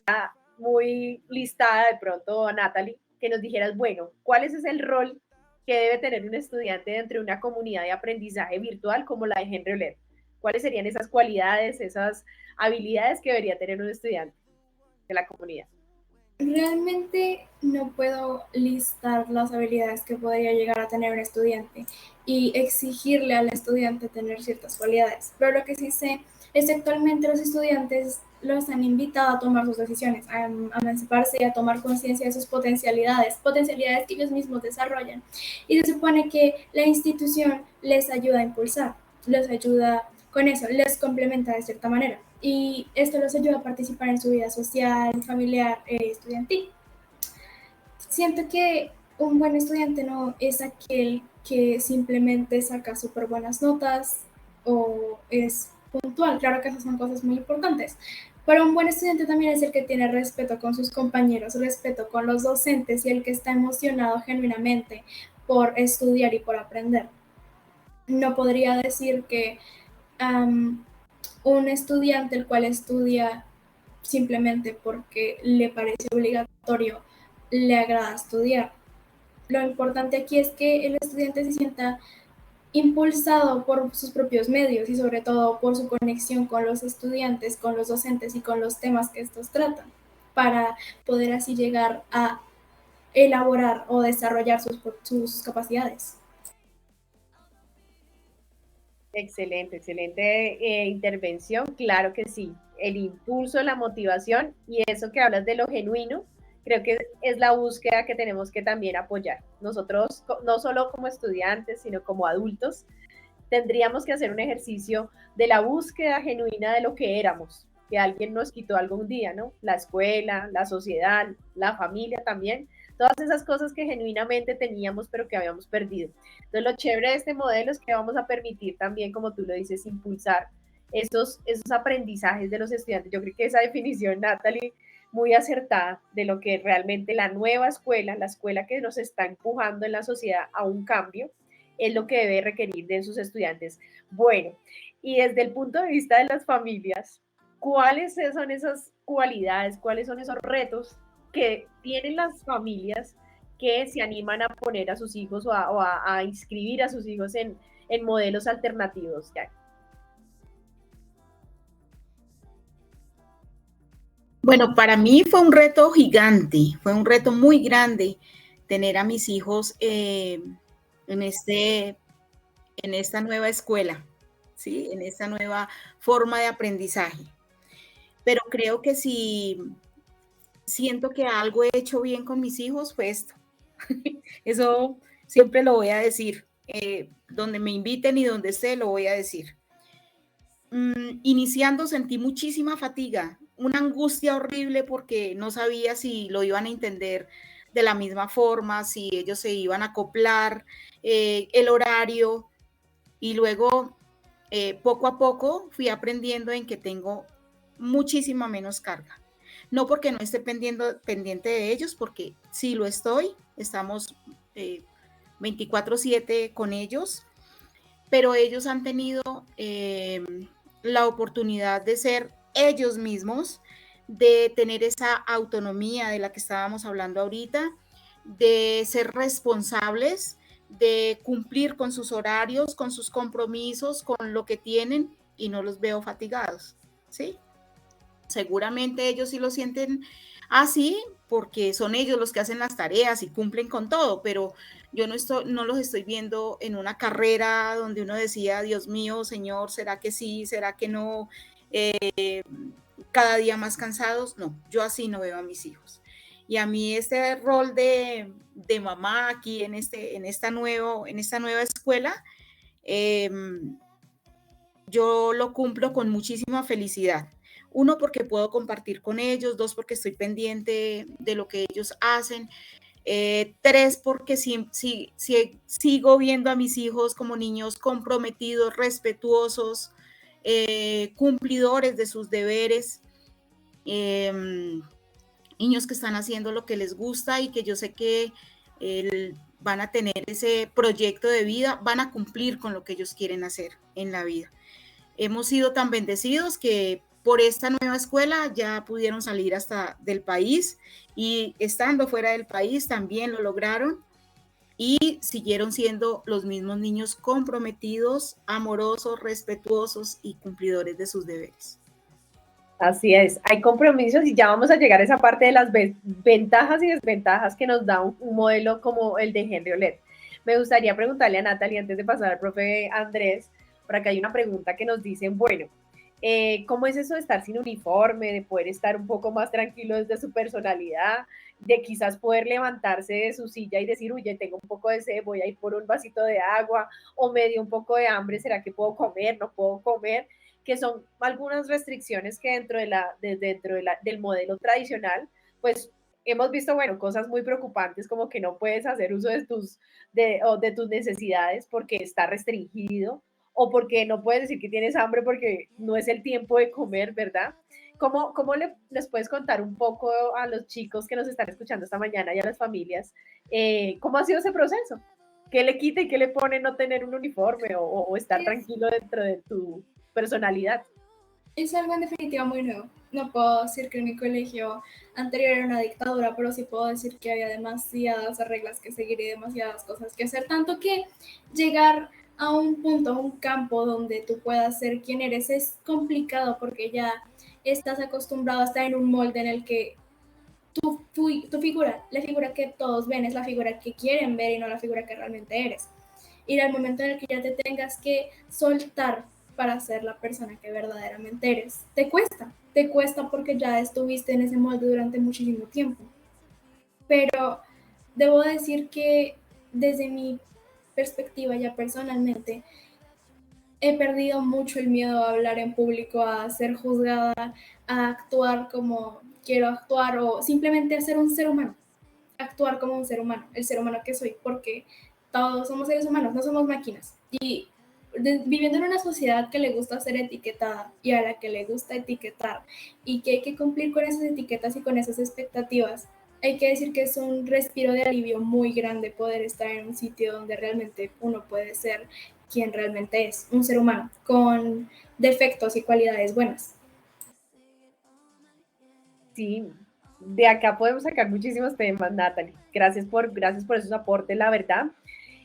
B: muy listada, de pronto, Natalie, que nos dijeras, bueno, ¿cuál es el rol que debe tener un estudiante dentro de una comunidad de aprendizaje virtual como la de Henry Oled? ¿Cuáles serían esas cualidades, esas habilidades que debería tener un estudiante de la comunidad?
C: Realmente no puedo listar las habilidades que podría llegar a tener un estudiante y exigirle al estudiante tener ciertas cualidades, pero lo que sí sé es que actualmente los estudiantes los han invitado a tomar sus decisiones, a emanciparse y a tomar conciencia de sus potencialidades que ellos mismos desarrollan. Y se supone que la institución les ayuda a impulsar, les ayuda con eso, les complementa de cierta manera. Y esto los ayuda a participar en su vida social, familiar, estudiantil. Siento que un buen estudiante no es aquel que simplemente saca súper buenas notas o es puntual. Claro que esas son cosas muy importantes. Pero un buen estudiante también es el que tiene respeto con sus compañeros, respeto con los docentes y el que está emocionado genuinamente por estudiar y por aprender. No podría decir que un estudiante el cual estudia simplemente porque le parece obligatorio, le agrada estudiar. Lo importante aquí es que el estudiante se sienta impulsado por sus propios medios y sobre todo por su conexión con los estudiantes, con los docentes y con los temas que estos tratan, para poder así llegar a elaborar o desarrollar sus capacidades.
B: Excelente, excelente intervención, claro que sí. El impulso, la motivación y eso que hablas de lo genuino, creo que es la búsqueda que tenemos que también apoyar. Nosotros, no solo como estudiantes, sino como adultos, tendríamos que hacer un ejercicio de la búsqueda genuina de lo que éramos, que alguien nos quitó algún día, ¿no? La escuela, la sociedad, la familia también, todas esas cosas que genuinamente teníamos pero que habíamos perdido. Entonces lo chévere de este modelo es que vamos a permitir también, como tú lo dices, impulsar esos aprendizajes de los estudiantes. Yo creo que esa definición, Natalie, muy acertada de lo que realmente la nueva escuela, la escuela que nos está empujando en la sociedad a un cambio, es lo que debe requerir de sus estudiantes. Bueno, y desde el punto de vista de las familias, ¿cuáles son esas cualidades, cuáles son esos retos que tienen las familias que se animan a poner a sus hijos o a inscribir a sus hijos en modelos alternativos?
E: Bueno, para mí fue un reto gigante, fue un reto muy grande tener a mis hijos en esta nueva escuela, ¿sí? En esta nueva forma de aprendizaje. Pero creo que si siento que algo he hecho bien con mis hijos fue esto. Eso siempre lo voy a decir. Donde me inviten y donde esté, lo voy a decir. Iniciando sentí muchísima fatiga, una angustia horrible porque no sabía si lo iban a entender de la misma forma, si ellos se iban a acoplar, el horario, y luego poco a poco fui aprendiendo en que tengo muchísima menos carga. No porque no esté pendiente de ellos, porque sí lo estoy, estamos 24/7 con ellos, pero ellos han tenido la oportunidad de ser ellos mismos, de tener esa autonomía de la que estábamos hablando ahorita, de ser responsables, de cumplir con sus horarios, con sus compromisos, con lo que tienen, y no los veo fatigados, ¿sí? Seguramente ellos sí lo sienten así porque son ellos los que hacen las tareas y cumplen con todo, pero yo no los estoy viendo en una carrera donde uno decía, Dios mío, Señor, ¿será que sí? ¿Será que no? Cada día más cansados. No, yo así no veo a mis hijos. Y a mí este rol de mamá aquí en esta nueva escuela, yo lo cumplo con muchísima felicidad. Uno, porque puedo compartir con ellos. Dos, porque estoy pendiente de lo que ellos hacen. Tres, porque sigo viendo a mis hijos como niños comprometidos, respetuosos, cumplidores de sus deberes, niños que están haciendo lo que les gusta y que yo sé que van a tener ese proyecto de vida, van a cumplir con lo que ellos quieren hacer en la vida. Hemos sido tan bendecidos que por esta nueva escuela ya pudieron salir hasta del país, y estando fuera del país también lo lograron y siguieron siendo los mismos niños comprometidos, amorosos, respetuosos y cumplidores de sus deberes.
B: Así es, hay compromisos y ya vamos a llegar a esa parte de las ventajas y desventajas que nos da un modelo como el de Henry Olet. Me gustaría preguntarle a Natalie, antes de pasar al profe Andrés, por acá hay una pregunta que nos dicen, bueno, ¿cómo es eso de estar sin uniforme, de poder estar un poco más tranquilo desde su personalidad, de quizás poder levantarse de su silla y decir, oye, tengo un poco de sed, voy a ir por un vasito de agua, o me dio un poco de hambre, ¿será que puedo comer? ¿No puedo comer? Que son algunas restricciones que del modelo tradicional, pues hemos visto, bueno, cosas muy preocupantes como que no puedes hacer uso de tus necesidades porque está restringido o porque no puedes decir que tienes hambre porque no es el tiempo de comer, ¿verdad? ¿Cómo les puedes contar un poco a los chicos que nos están escuchando esta mañana y a las familias cómo ha sido ese proceso? ¿Qué le quita y qué le pone no tener un uniforme o estar tranquilo dentro de tu personalidad?
C: Es algo en definitiva muy nuevo. No puedo decir que en mi colegio anterior era una dictadura, pero sí puedo decir que había demasiadas reglas que seguir y demasiadas cosas que hacer. Tanto que llegar a un punto, a un campo donde tú puedas ser quien eres es complicado porque ya estás acostumbrado a estar en un molde en el que tu figura, la figura que todos ven es la figura que quieren ver y no la figura que realmente eres. Y al momento en el que ya te tengas que soltar para ser la persona que verdaderamente eres, te cuesta porque ya estuviste en ese molde durante muchísimo tiempo. Pero debo decir que desde mi perspectiva ya personalmente, he perdido mucho el miedo a hablar en público, a ser juzgada, a actuar como quiero actuar o simplemente a ser un ser humano, actuar como un ser humano, el ser humano que soy, porque todos somos seres humanos, no somos máquinas. Y viviendo en una sociedad que le gusta ser etiquetada y a la que le gusta etiquetar y que hay que cumplir con esas etiquetas y con esas expectativas, hay que decir que es un respiro de alivio muy grande poder estar en un sitio donde realmente uno puede ser quien realmente es, un ser humano con defectos y cualidades buenas.
B: Sí, de acá podemos sacar muchísimos temas, Natalie. Gracias por esos aportes, la verdad.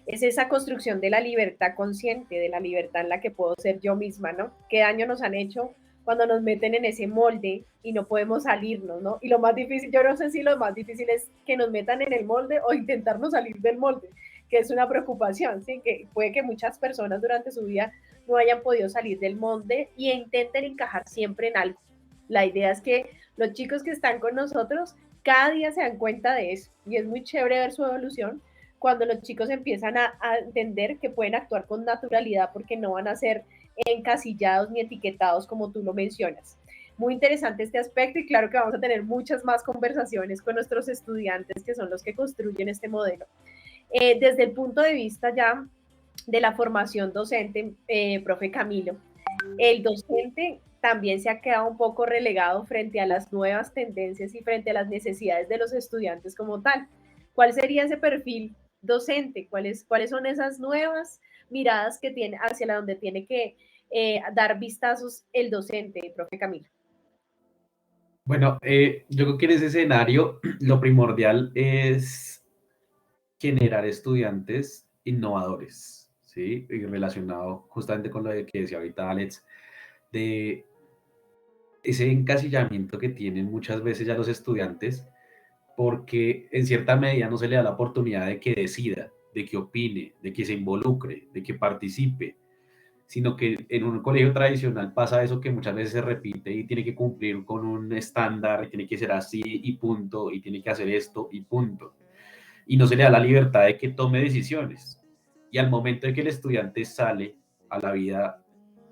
B: Es esa construcción de la libertad consciente, de la libertad en la que puedo ser yo misma, ¿no? ¿Qué daño nos han hecho cuando nos meten en ese molde y no podemos salirnos, ¿no? Y lo más difícil, yo no sé si lo más difícil es que nos metan en el molde o intentarnos salir del molde, que es una preocupación, ¿sí? Que puede que muchas personas durante su vida no hayan podido salir del molde y intenten encajar siempre en algo. La idea es que los chicos que están con nosotros cada día se dan cuenta de eso y es muy chévere ver su evolución cuando los chicos empiezan a entender que pueden actuar con naturalidad porque no van a ser encasillados ni etiquetados como tú lo mencionas. Muy interesante este aspecto y claro que vamos a tener muchas más conversaciones con nuestros estudiantes que son los que construyen este modelo. Desde el punto de vista ya de la formación docente, profe Camilo, el docente también se ha quedado un poco relegado frente a las nuevas tendencias y frente a las necesidades de los estudiantes como tal. ¿Cuál sería ese perfil docente? ¿Cuáles son esas nuevas miradas que tiene hacia la donde tiene que dar vistazos el docente, profe Camilo?
D: Bueno, yo creo que en ese escenario lo primordial es generar estudiantes innovadores, ¿sí? Y relacionado justamente con lo que decía ahorita Alex, de ese encasillamiento que tienen muchas veces ya los estudiantes, porque en cierta medida no se le da la oportunidad de que decida, de que opine, de que se involucre, de que participe, sino que en un colegio tradicional pasa eso que muchas veces se repite y tiene que cumplir con un estándar, y tiene que ser así y punto, y tiene que hacer esto y punto. Y no se le da la libertad de que tome decisiones. Y al momento de que el estudiante sale a la vida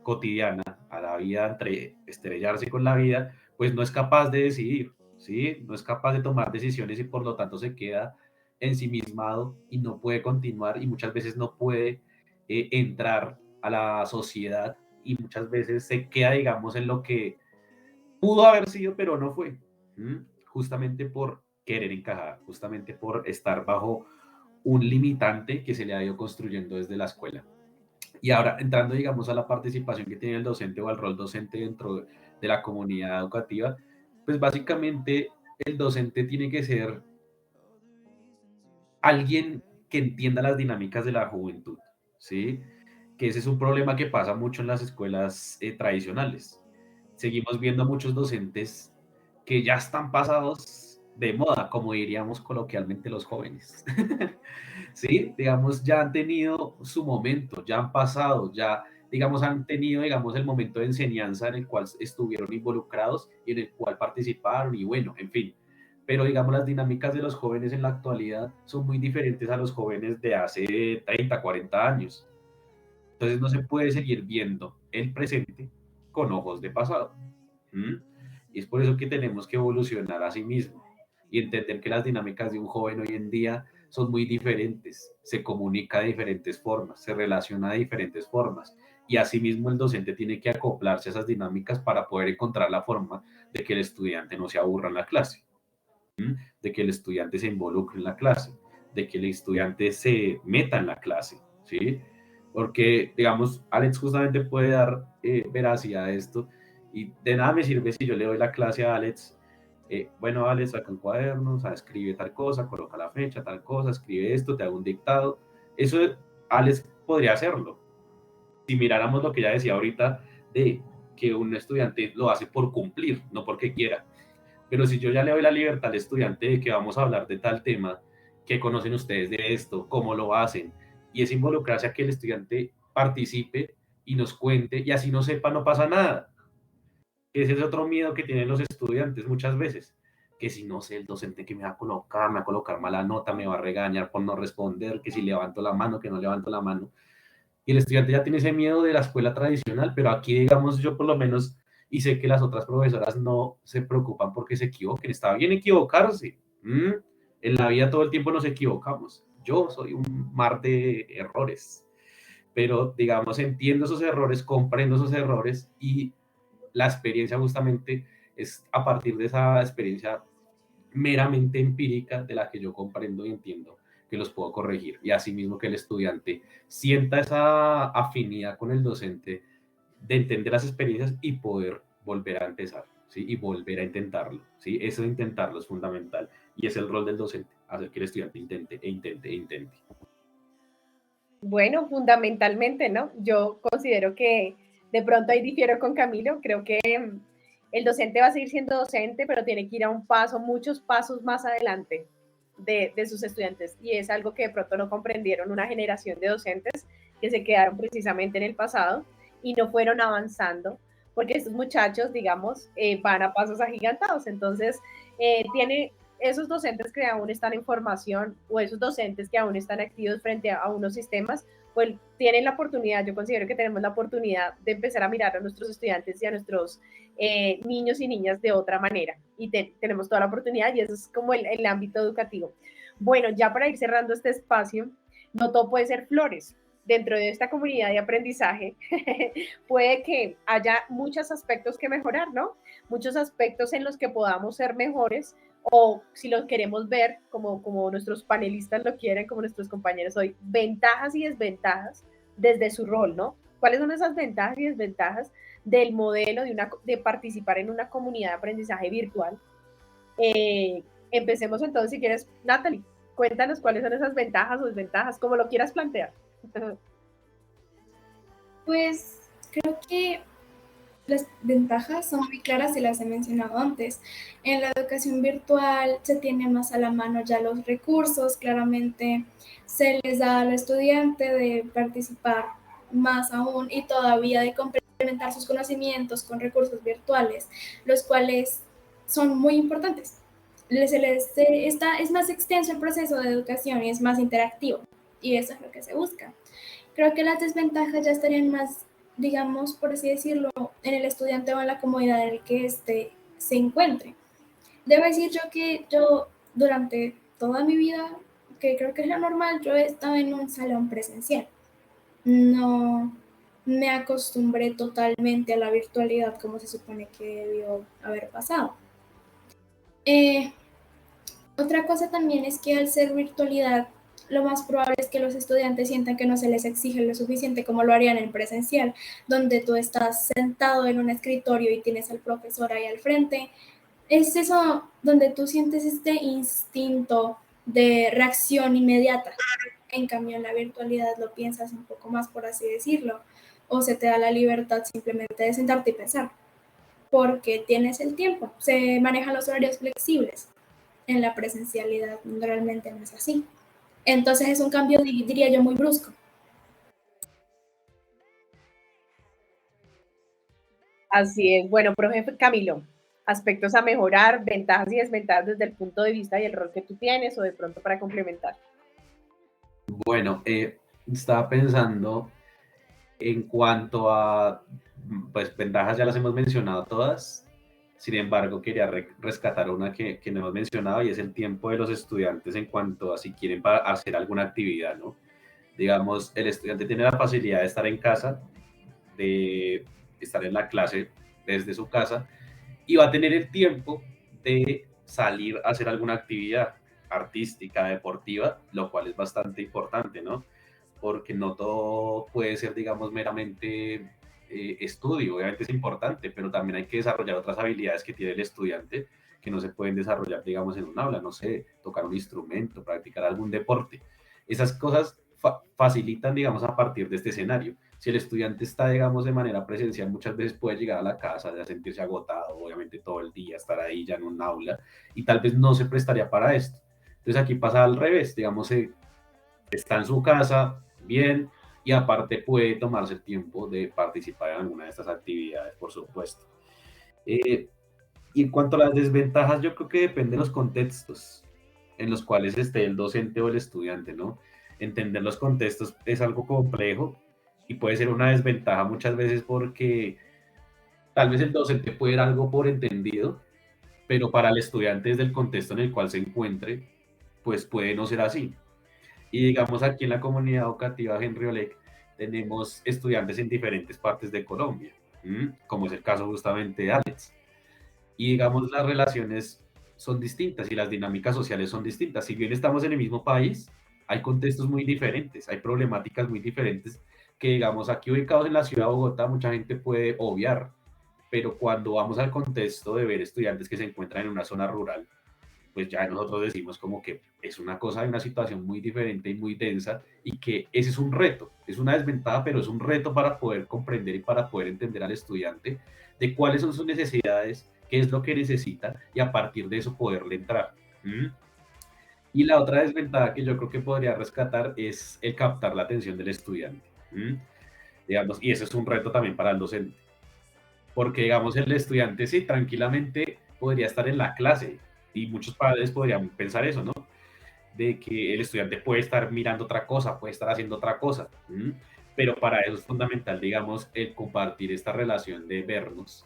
D: cotidiana, a la vida entre estrellarse con la vida, pues no es capaz de decidir, ¿sí? No es capaz de tomar decisiones y por lo tanto se queda ensimismado y no puede continuar y muchas veces no puede entrar a la sociedad y muchas veces se queda, digamos, en lo que pudo haber sido, pero no fue. Justamente por querer encajar, justamente por estar bajo un limitante que se le ha ido construyendo desde la escuela. Y ahora, entrando, digamos, a la participación que tiene el docente o al rol docente dentro de la comunidad educativa, pues básicamente el docente tiene que ser alguien que entienda las dinámicas de la juventud, ¿sí? Que ese es un problema que pasa mucho en las escuelas tradicionales. seguimos viendo muchos docentes que ya están pasados de moda, como diríamos coloquialmente los jóvenes. Sí, digamos, ya han tenido su momento, ya han pasado, ya, digamos, han tenido, digamos, el momento de enseñanza en el cual estuvieron involucrados y en el cual participaron y bueno, en fin. Pero, digamos, las dinámicas de los jóvenes en la actualidad son muy diferentes a los jóvenes de hace 30, 40 años. Entonces no se puede seguir viendo el presente con ojos de pasado. ¿Mm? Y es por eso que tenemos que evolucionar a sí mismo y entender que las dinámicas de un joven hoy en día son muy diferentes, se comunica de diferentes formas, se relaciona de diferentes formas y asimismo el docente tiene que acoplarse a esas dinámicas para poder encontrar la forma de que el estudiante no se aburra en la clase, de que el estudiante se involucre en la clase, de que el estudiante se meta en la clase, ¿sí? Porque, digamos, Alex justamente puede dar veracidad a esto y de nada me sirve si yo le doy la clase a Alex. Bueno, Alex, saca un cuaderno, o sea, escribe tal cosa, coloca la fecha, tal cosa, escribe esto, te hago un dictado. Eso Alex podría hacerlo. Si miráramos lo que ya decía ahorita de que un estudiante lo hace por cumplir, no porque quiera. Pero si yo ya le doy la libertad al estudiante de que vamos a hablar de tal tema, qué conocen ustedes de esto, cómo lo hacen, y es involucrarse a que el estudiante participe y nos cuente, y así no sepa, no pasa nada. Ese es otro miedo que tienen los estudiantes muchas veces, que si no sé el docente que me va a colocar mala nota, me va a regañar por no responder, que si levanto la mano, que no levanto la mano. Y el estudiante ya tiene ese miedo de la escuela tradicional, pero aquí, digamos, yo por lo menos, y sé que las otras profesoras no se preocupan porque se equivoquen, está bien equivocarse. En la vida todo el tiempo nos equivocamos. Yo soy un mar de errores, pero digamos, entiendo esos errores, comprendo esos errores y la experiencia justamente es a partir de esa experiencia meramente empírica de la que yo comprendo y entiendo que los puedo corregir. Y asimismo que el estudiante sienta esa afinidad con el docente de entender las experiencias y poder volver a empezar, ¿sí? Y volver a intentarlo, ¿sí? Eso de intentarlo es fundamental. Y es el rol del docente, hacer que el estudiante intente e intente e intente.
B: Bueno, fundamentalmente, ¿no? Yo considero que de pronto ahí difiero con Camilo, creo que el docente va a seguir siendo docente, pero tiene que ir a un paso, muchos pasos más adelante de sus estudiantes. Y es algo que de pronto no comprendieron una generación de docentes que se quedaron precisamente en el pasado y no fueron avanzando, porque estos muchachos, digamos, van a pasos agigantados. Entonces, tiene esos docentes que aún están en formación o esos docentes que aún están activos frente a unos sistemas, pues tienen la oportunidad, yo considero que tenemos la oportunidad de empezar a mirar a nuestros estudiantes y a nuestros niños y niñas de otra manera. Y tenemos toda la oportunidad y eso es como el ámbito educativo. Bueno, ya para ir cerrando este espacio, no todo puede ser flores. Dentro de esta comunidad de aprendizaje puede que haya muchos aspectos que mejorar, ¿no? Muchos aspectos en los que podamos ser mejores o si lo queremos ver como nuestros panelistas lo quieren, como nuestros compañeros hoy, ventajas y desventajas desde su rol, ¿no? ¿Cuáles son esas ventajas y desventajas del modelo de participar en una comunidad de aprendizaje virtual? Empecemos entonces, si quieres, Natalie, cuéntanos cuáles son esas ventajas o desventajas, como lo quieras plantear.
C: Pues creo que las ventajas son muy claras y las he mencionado antes. En la educación virtual se tiene más a la mano ya los recursos, claramente se les da al estudiante de participar más aún y todavía de complementar sus conocimientos con recursos virtuales, los cuales son muy importantes. Es más extenso el proceso de educación y es más interactivo y eso es lo que se busca. Creo que las desventajas ya estarían más, digamos, por así decirlo, en el estudiante o en la comunidad en la que éste se encuentre. Debo decir yo que yo durante toda mi vida, que creo que es lo normal, yo he estado en un salón presencial. No me acostumbré totalmente a la virtualidad como se supone que debió haber pasado. Otra cosa también es que al ser virtualidad, lo más probable es que los estudiantes sientan que no se les exige lo suficiente como lo harían en presencial, donde tú estás sentado en un escritorio y tienes al profesor ahí al frente. Es eso donde tú sientes este instinto de reacción inmediata. En cambio, en la virtualidad lo piensas un poco más, por así decirlo, o se te da la libertad simplemente de sentarte y pensar. porque tienes el tiempo. Se manejan los horarios flexibles. En la presencialidad realmente no es así. Entonces es un cambio, diría yo, muy brusco.
B: Así es. Bueno, profe Camilo, aspectos a mejorar, ventajas y desventajas desde el punto de vista y el rol que tú tienes o de pronto para complementar.
D: Bueno, estaba pensando en cuanto a, pues, ventajas, ya las hemos mencionado todas. Sin embargo, quería rescatar una que no hemos mencionado y es el tiempo de los estudiantes en cuanto a si quieren hacer alguna actividad, ¿no? Digamos, el estudiante tiene la facilidad de estar en casa, de estar en la clase desde su casa y va a tener el tiempo de salir a hacer alguna actividad artística, deportiva, lo cual es bastante importante, ¿no? Porque no todo puede ser, digamos, meramente estudio, obviamente es importante, pero también hay que desarrollar otras habilidades que tiene el estudiante que no se pueden desarrollar, digamos, en un aula, no sé, tocar un instrumento, practicar algún deporte. Esas cosas facilitan, digamos, a partir de este escenario. Si el estudiante está, digamos, de manera presencial, muchas veces puede llegar a la casa ya sentirse agotado, obviamente todo el día, estar ahí ya en un aula, y tal vez no se prestaría para esto. Entonces aquí pasa al revés, digamos, está en su casa, bien, y aparte puede tomarse el tiempo de participar en alguna de estas actividades, por supuesto. Eh, y en cuanto a las desventajas, yo creo que depende de los contextos en los cuales esté el docente o el estudiante, ¿no? Entender los contextos es algo complejo y puede ser una desventaja muchas veces porque tal vez el docente puede dar algo por entendido, pero para el estudiante desde el contexto en el cual se encuentre, pues puede no ser así. Y digamos aquí en la comunidad educativa Henry Olek tenemos estudiantes en diferentes partes de Colombia, como es el caso justamente de Alex. Y digamos las relaciones son distintas y las dinámicas sociales son distintas. Si bien estamos en el mismo país, hay contextos muy diferentes, hay problemáticas muy diferentes que digamos aquí ubicados en la ciudad de Bogotá mucha gente puede obviar, pero cuando vamos al contexto de ver estudiantes que se encuentran en una zona rural, pues ya nosotros decimos como que es una cosa de una situación muy diferente y muy densa y que ese es un reto, es una desventaja, pero es un reto para poder comprender y para poder entender al estudiante de cuáles son sus necesidades, qué es lo que necesita y a partir de eso poderle entrar. ¿Mm? Y la otra desventaja que yo creo que podría rescatar es el captar la atención del estudiante. ¿Mm? Digamos, y eso es un reto también para el docente, porque digamos el estudiante sí, tranquilamente podría estar en la clase y muchos padres podrían pensar eso, ¿no? De que el estudiante puede estar mirando otra cosa, puede estar haciendo otra cosa, ¿m? Pero para eso es fundamental, digamos, el compartir esta relación de vernos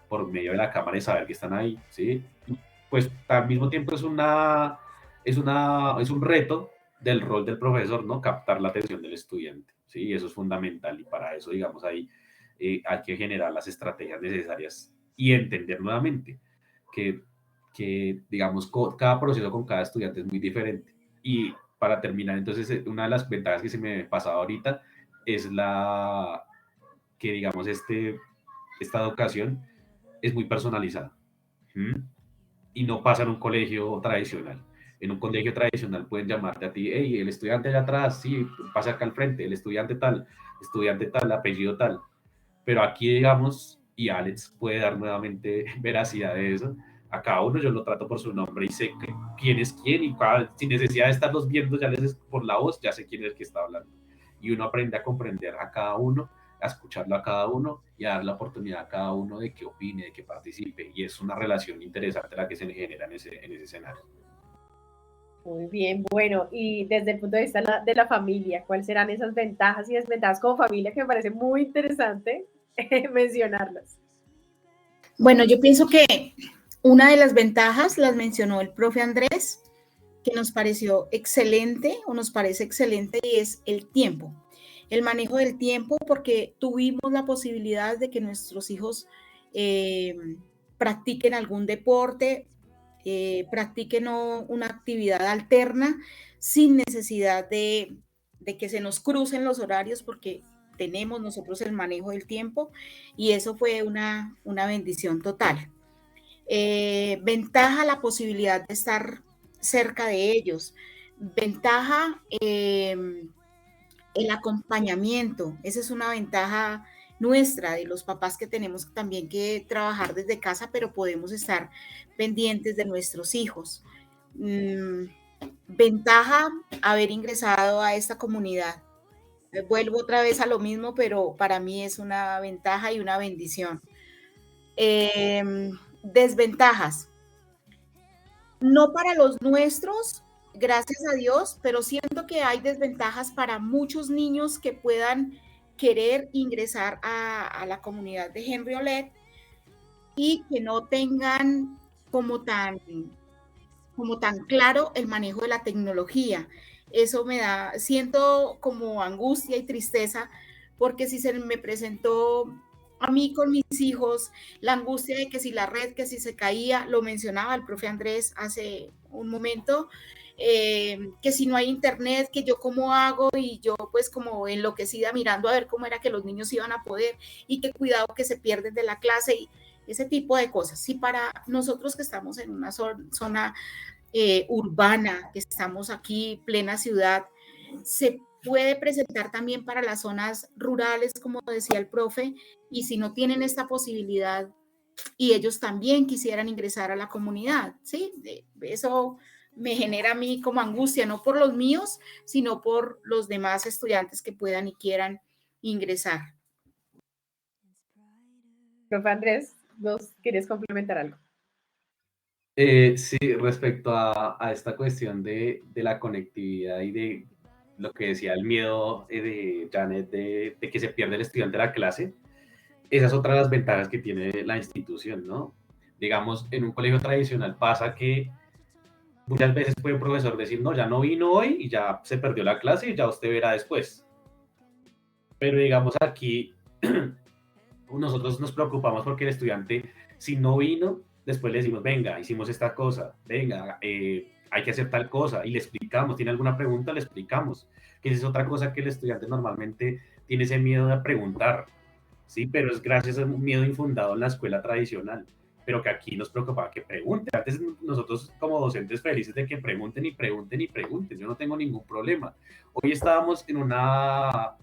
D: por medio de la cámara y saber que están ahí, ¿sí? Y pues al mismo tiempo es un reto del rol del profesor, ¿no? Captar la atención del estudiante, ¿sí? Y eso es fundamental y para eso, digamos, ahí hay que generar las estrategias necesarias y entender nuevamente que, digamos, cada proceso con cada estudiante es muy diferente. Y para terminar, entonces, una de las ventajas que se me pasaba ahorita es la que, digamos, esta educación es muy personalizada. ¿Mm? Y no pasa en un colegio tradicional. En un colegio tradicional pueden llamarte a ti, hey, el estudiante allá atrás, sí, pasa acá al frente, el estudiante tal, apellido tal. Pero aquí, digamos, y Alex puede dar nuevamente veracidad de eso, a cada uno yo lo trato por su nombre y sé quién es quién y sin necesidad de estarlos viendo, ya les por la voz, ya sé quién es el que está hablando. Y uno aprende a comprender a cada uno, a escucharlo a cada uno y a dar la oportunidad a cada uno de que opine, de que participe. Y es una relación interesante la que se genera en ese escenario.
B: Muy bien, bueno, y desde el punto de vista de la familia, ¿cuáles serán esas ventajas y desventajas como familia que me parece muy interesante mencionarlas?
E: Bueno, yo pienso que una de las ventajas las mencionó el profe Andrés, que nos pareció excelente o nos parece excelente y es el tiempo, el manejo del tiempo, porque tuvimos la posibilidad de que nuestros hijos practiquen algún deporte, practiquen una actividad alterna sin necesidad de que se nos crucen los horarios porque tenemos nosotros el manejo del tiempo y eso fue una bendición total. Ventaja la posibilidad de estar cerca de ellos. Ventaja el acompañamiento. Esa es una ventaja nuestra, de los papás que tenemos también que trabajar desde casa, pero podemos estar pendientes de nuestros hijos. Ventaja haber ingresado a esta comunidad. Vuelvo otra vez a lo mismo, pero para mí es una ventaja y una bendición. Desventajas. No para los nuestros, gracias a Dios, pero siento que hay desventajas para muchos niños que puedan querer ingresar a la comunidad de Henry Olet y que no tengan como tan claro el manejo de la tecnología. Eso siento como angustia y tristeza, porque si se me presentó a mí con mis hijos la angustia de que si la red, que si se caía, lo mencionaba el profe Andrés hace un momento, que si no hay internet, que yo cómo hago, y yo pues como enloquecida mirando a ver cómo era que los niños iban a poder, y que cuidado que se pierden de la clase, y ese tipo de cosas. Sí, para nosotros que estamos en una zona urbana, que estamos aquí, plena ciudad, se puede presentar también para las zonas rurales, como decía el profe, y si no tienen esta posibilidad y ellos también quisieran ingresar a la comunidad, ¿sí? Eso me genera a mí como angustia, no por los míos, sino por los demás estudiantes que puedan y quieran ingresar.
B: Profe Andrés, ¿vos quieres complementar algo?
D: Sí, respecto a esta cuestión de la conectividad y de lo que decía el miedo de Janet de que se pierde el estudiante de la clase, esa es otra de las ventajas que tiene la institución, ¿no? Digamos, en un colegio tradicional pasa que muchas veces puede un profesor decir, no, ya no vino hoy y ya se perdió la clase y ya usted verá después. Pero digamos aquí, nosotros nos preocupamos porque el estudiante, si no vino, después le decimos, venga, hicimos esta cosa, venga, hay que hacer tal cosa, y le explicamos, tiene alguna pregunta, le explicamos, que es otra cosa que el estudiante normalmente tiene ese miedo de preguntar, ¿sí? Pero es gracias a un miedo infundado en la escuela tradicional, pero que aquí nos preocupaba que pregunten. Antes nosotros como docentes felices de que pregunten y pregunten y pregunten, yo no tengo ningún problema. Hoy estábamos en una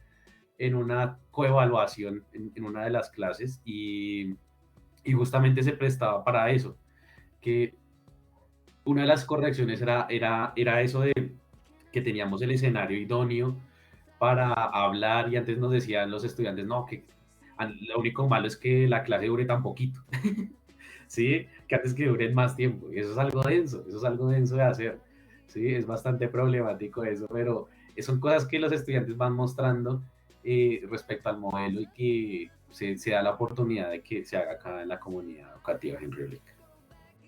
D: coevaluación en una de las clases y justamente se prestaba para eso, que una de las correcciones era eso de que teníamos el escenario idóneo para hablar y antes nos decían los estudiantes, no, que lo único malo es que la clase dure tan poquito, ¿sí? Que antes que duren más tiempo, y eso es algo denso de hacer, ¿sí? Es bastante problemático eso, pero son cosas que los estudiantes van mostrando respecto al modelo y que se da la oportunidad de que se haga acá en la comunidad educativa Henry Olet.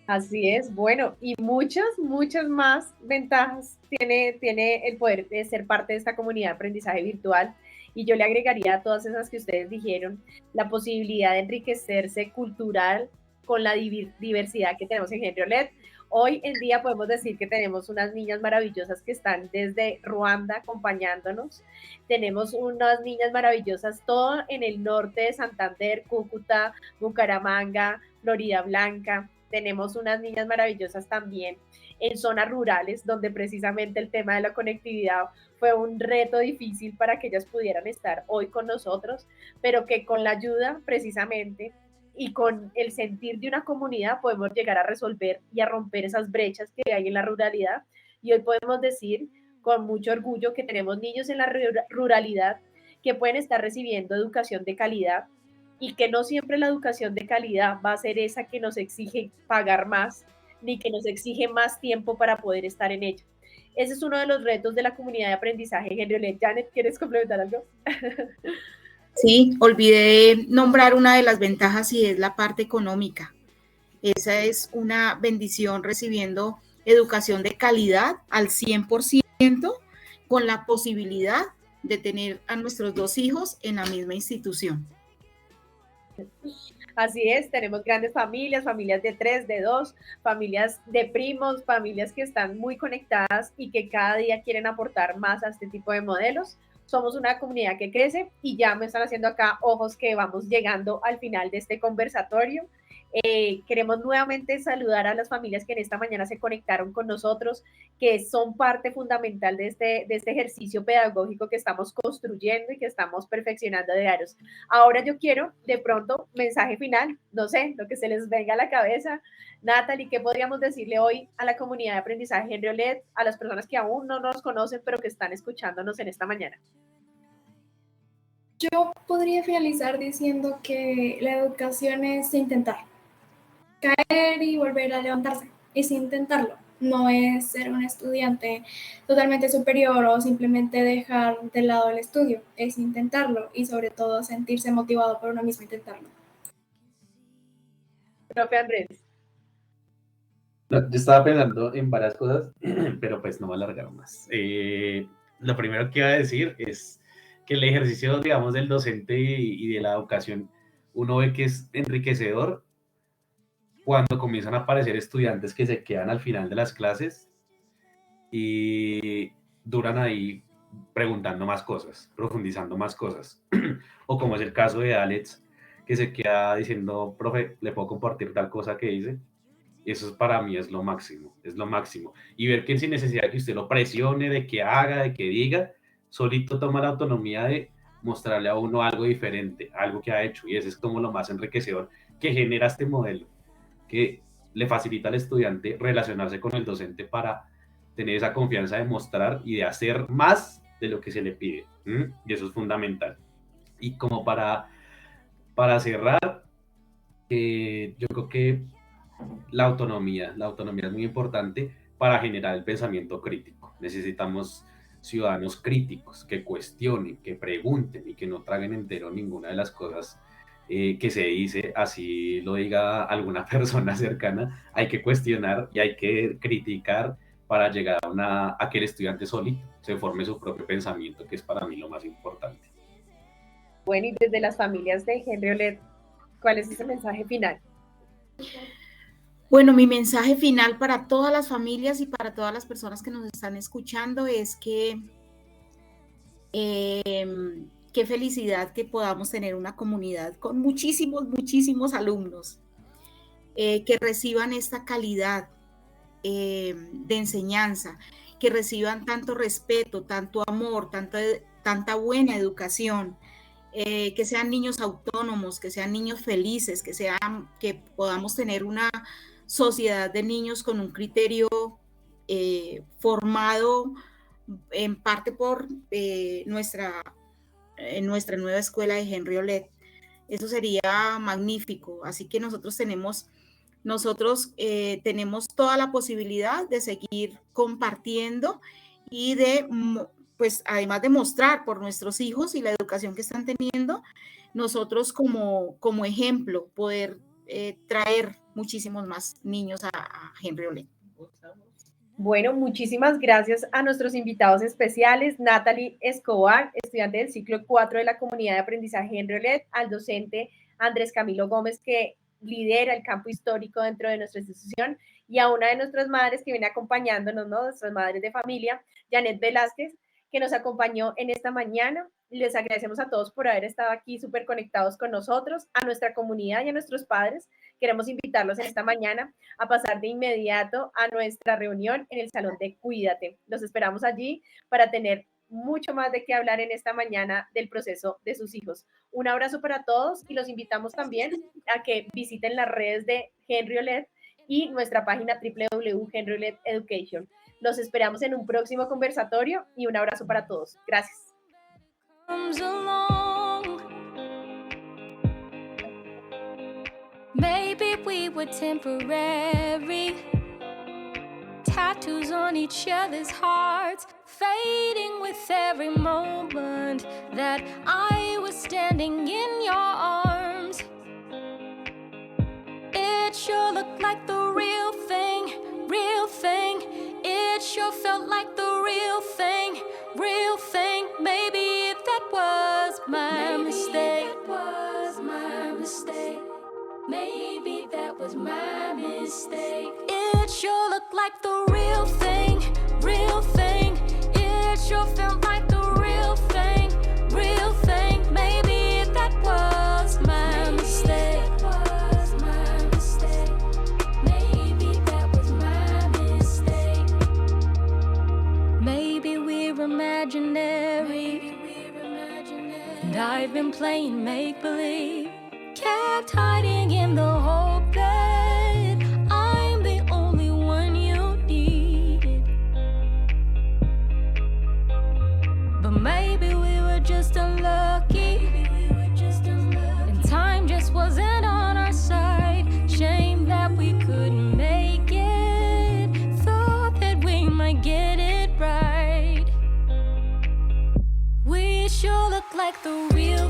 B: Así es, bueno, y muchas más ventajas tiene el poder de ser parte de esta comunidad de aprendizaje virtual. Y yo le agregaría a todas esas que ustedes dijeron, la posibilidad de enriquecerse cultural con la diversidad que tenemos en Henry Olet. Hoy en día podemos decir que tenemos unas niñas maravillosas que están desde Ruanda acompañándonos. Tenemos unas niñas maravillosas todo en el norte de Santander, Cúcuta, Bucaramanga, Florida Blanca. Tenemos unas niñas maravillosas también en zonas rurales, donde precisamente el tema de la conectividad fue un reto difícil para que ellas pudieran estar hoy con nosotros, pero que con la ayuda precisamente y con el sentir de una comunidad podemos llegar a resolver y a romper esas brechas que hay en la ruralidad. Y hoy podemos decir con mucho orgullo que tenemos niños en la ruralidad que pueden estar recibiendo educación de calidad, y que no siempre la educación de calidad va a ser esa que nos exige pagar más, ni que nos exige más tiempo para poder estar en ella. Ese es uno de los retos de la comunidad de aprendizaje Henry Olet. Janet, ¿quieres complementar algo?
E: Sí, olvidé nombrar una de las ventajas y es la parte económica. Esa es una bendición, recibiendo educación de calidad al 100%, con la posibilidad de tener a nuestros dos hijos en la misma institución.
B: Así es, tenemos grandes familias, familias de 3, de 2, familias de primos, familias que están muy conectadas y que cada día quieren aportar más a este tipo de modelos. Somos una comunidad que crece y ya me están haciendo acá ojos que vamos llegando al final de este conversatorio. Queremos nuevamente saludar a las familias que en esta mañana se conectaron con nosotros, que son parte fundamental de este ejercicio pedagógico que estamos construyendo y que estamos perfeccionando diarios. Ahora yo quiero, de pronto, mensaje final, no sé, lo que se les venga a la cabeza. Natalie, ¿qué podríamos decirle hoy a la comunidad de aprendizaje Henry Olet, a las personas que aún no nos conocen, pero que están escuchándonos en esta mañana?
C: Yo podría finalizar diciendo que la educación es intentar. Caer y volver a levantarse, es intentarlo. No es ser un estudiante totalmente superior o simplemente dejar de lado el estudio, es intentarlo y sobre todo sentirse motivado por uno mismo intentarlo.
B: Profe Andrés.
D: No, yo estaba pensando en varias cosas, pero pues no me alargaron más. Lo primero que iba a decir es que el ejercicio, digamos, del docente y de la educación, uno ve que es enriquecedor cuando comienzan a aparecer estudiantes que se quedan al final de las clases y duran ahí preguntando más cosas, profundizando más cosas. O como es el caso de Alex, que se queda diciendo, profe, ¿le puedo compartir tal cosa que hice? Eso para mí es lo máximo, es lo máximo. Y ver que sin necesidad de que usted lo presione, de que haga, de que diga, solito toma la autonomía de mostrarle a uno algo diferente, algo que ha hecho. Y ese es como lo más enriquecedor que genera este modelo, que le facilita al estudiante relacionarse con el docente para tener esa confianza de mostrar y de hacer más de lo que se le pide. Y eso es fundamental. Y como para cerrar, yo creo que la autonomía es muy importante para generar el pensamiento crítico. Necesitamos ciudadanos críticos que cuestionen, que pregunten y que no traguen entero ninguna de las cosas que se dice, así lo diga alguna persona cercana. Hay que cuestionar y hay que criticar para llegar a que el estudiante solito se forme su propio pensamiento, que es para mí lo más importante.
B: Bueno, y desde las familias de Henry Olet, ¿cuál es ese mensaje final?
E: Bueno, mi mensaje final para todas las familias y para todas las personas que nos están escuchando es que qué felicidad que podamos tener una comunidad con muchísimos alumnos que reciban esta calidad de enseñanza, que reciban tanto respeto, tanto amor, tanta buena educación, que sean niños autónomos, que sean niños felices, que podamos tener una sociedad de niños con un criterio formado en parte por nuestra nueva escuela de Henry Olet. Eso sería magnífico. Así que nosotros tenemos toda la posibilidad de seguir compartiendo y de, pues, además de mostrar por nuestros hijos y la educación que están teniendo, nosotros como ejemplo poder traer muchísimos más niños a Henry Olet.
B: Bueno, muchísimas gracias a nuestros invitados especiales, Natalie Escobar, estudiante del ciclo 4 de la comunidad de aprendizaje Henry Olet, al docente Andrés Camilo Gómez, que lidera el campo histórico dentro de nuestra institución, y a una de nuestras madres que viene acompañándonos, ¿no? Nuestras madres de familia, Janet Velázquez, que nos acompañó en esta mañana. Les agradecemos a todos por haber estado aquí súper conectados con nosotros, a nuestra comunidad y a nuestros padres. Queremos invitarlos en esta mañana a pasar de inmediato a nuestra reunión en el Salón de Cuídate. Los esperamos allí para tener mucho más de qué hablar en esta mañana del proceso de sus hijos. Un abrazo para todos y los invitamos también a que visiten las redes de Henry Olet y nuestra página www.henryolet.education. Los esperamos en un próximo conversatorio y un abrazo para todos. Gracias.
A: Maybe we were temporary, tattoos on each other's hearts, fading with every moment that I was standing in your arms. It sure looked like the real thing, real thing. It sure felt like the real thing, real thing. Maybe that was my mistake. Maybe that was my mistake. It sure looked like the real thing, real thing. It sure felt like the real thing, real thing. Maybe that was my mistake. imaginary. And I've been playing make-believe, kept hiding in the hope that I'm the only one you needed. But maybe we were just unlucky, and time just wasn't on our side. Shame that we couldn't make it, thought that we might get it right. We sure look like the real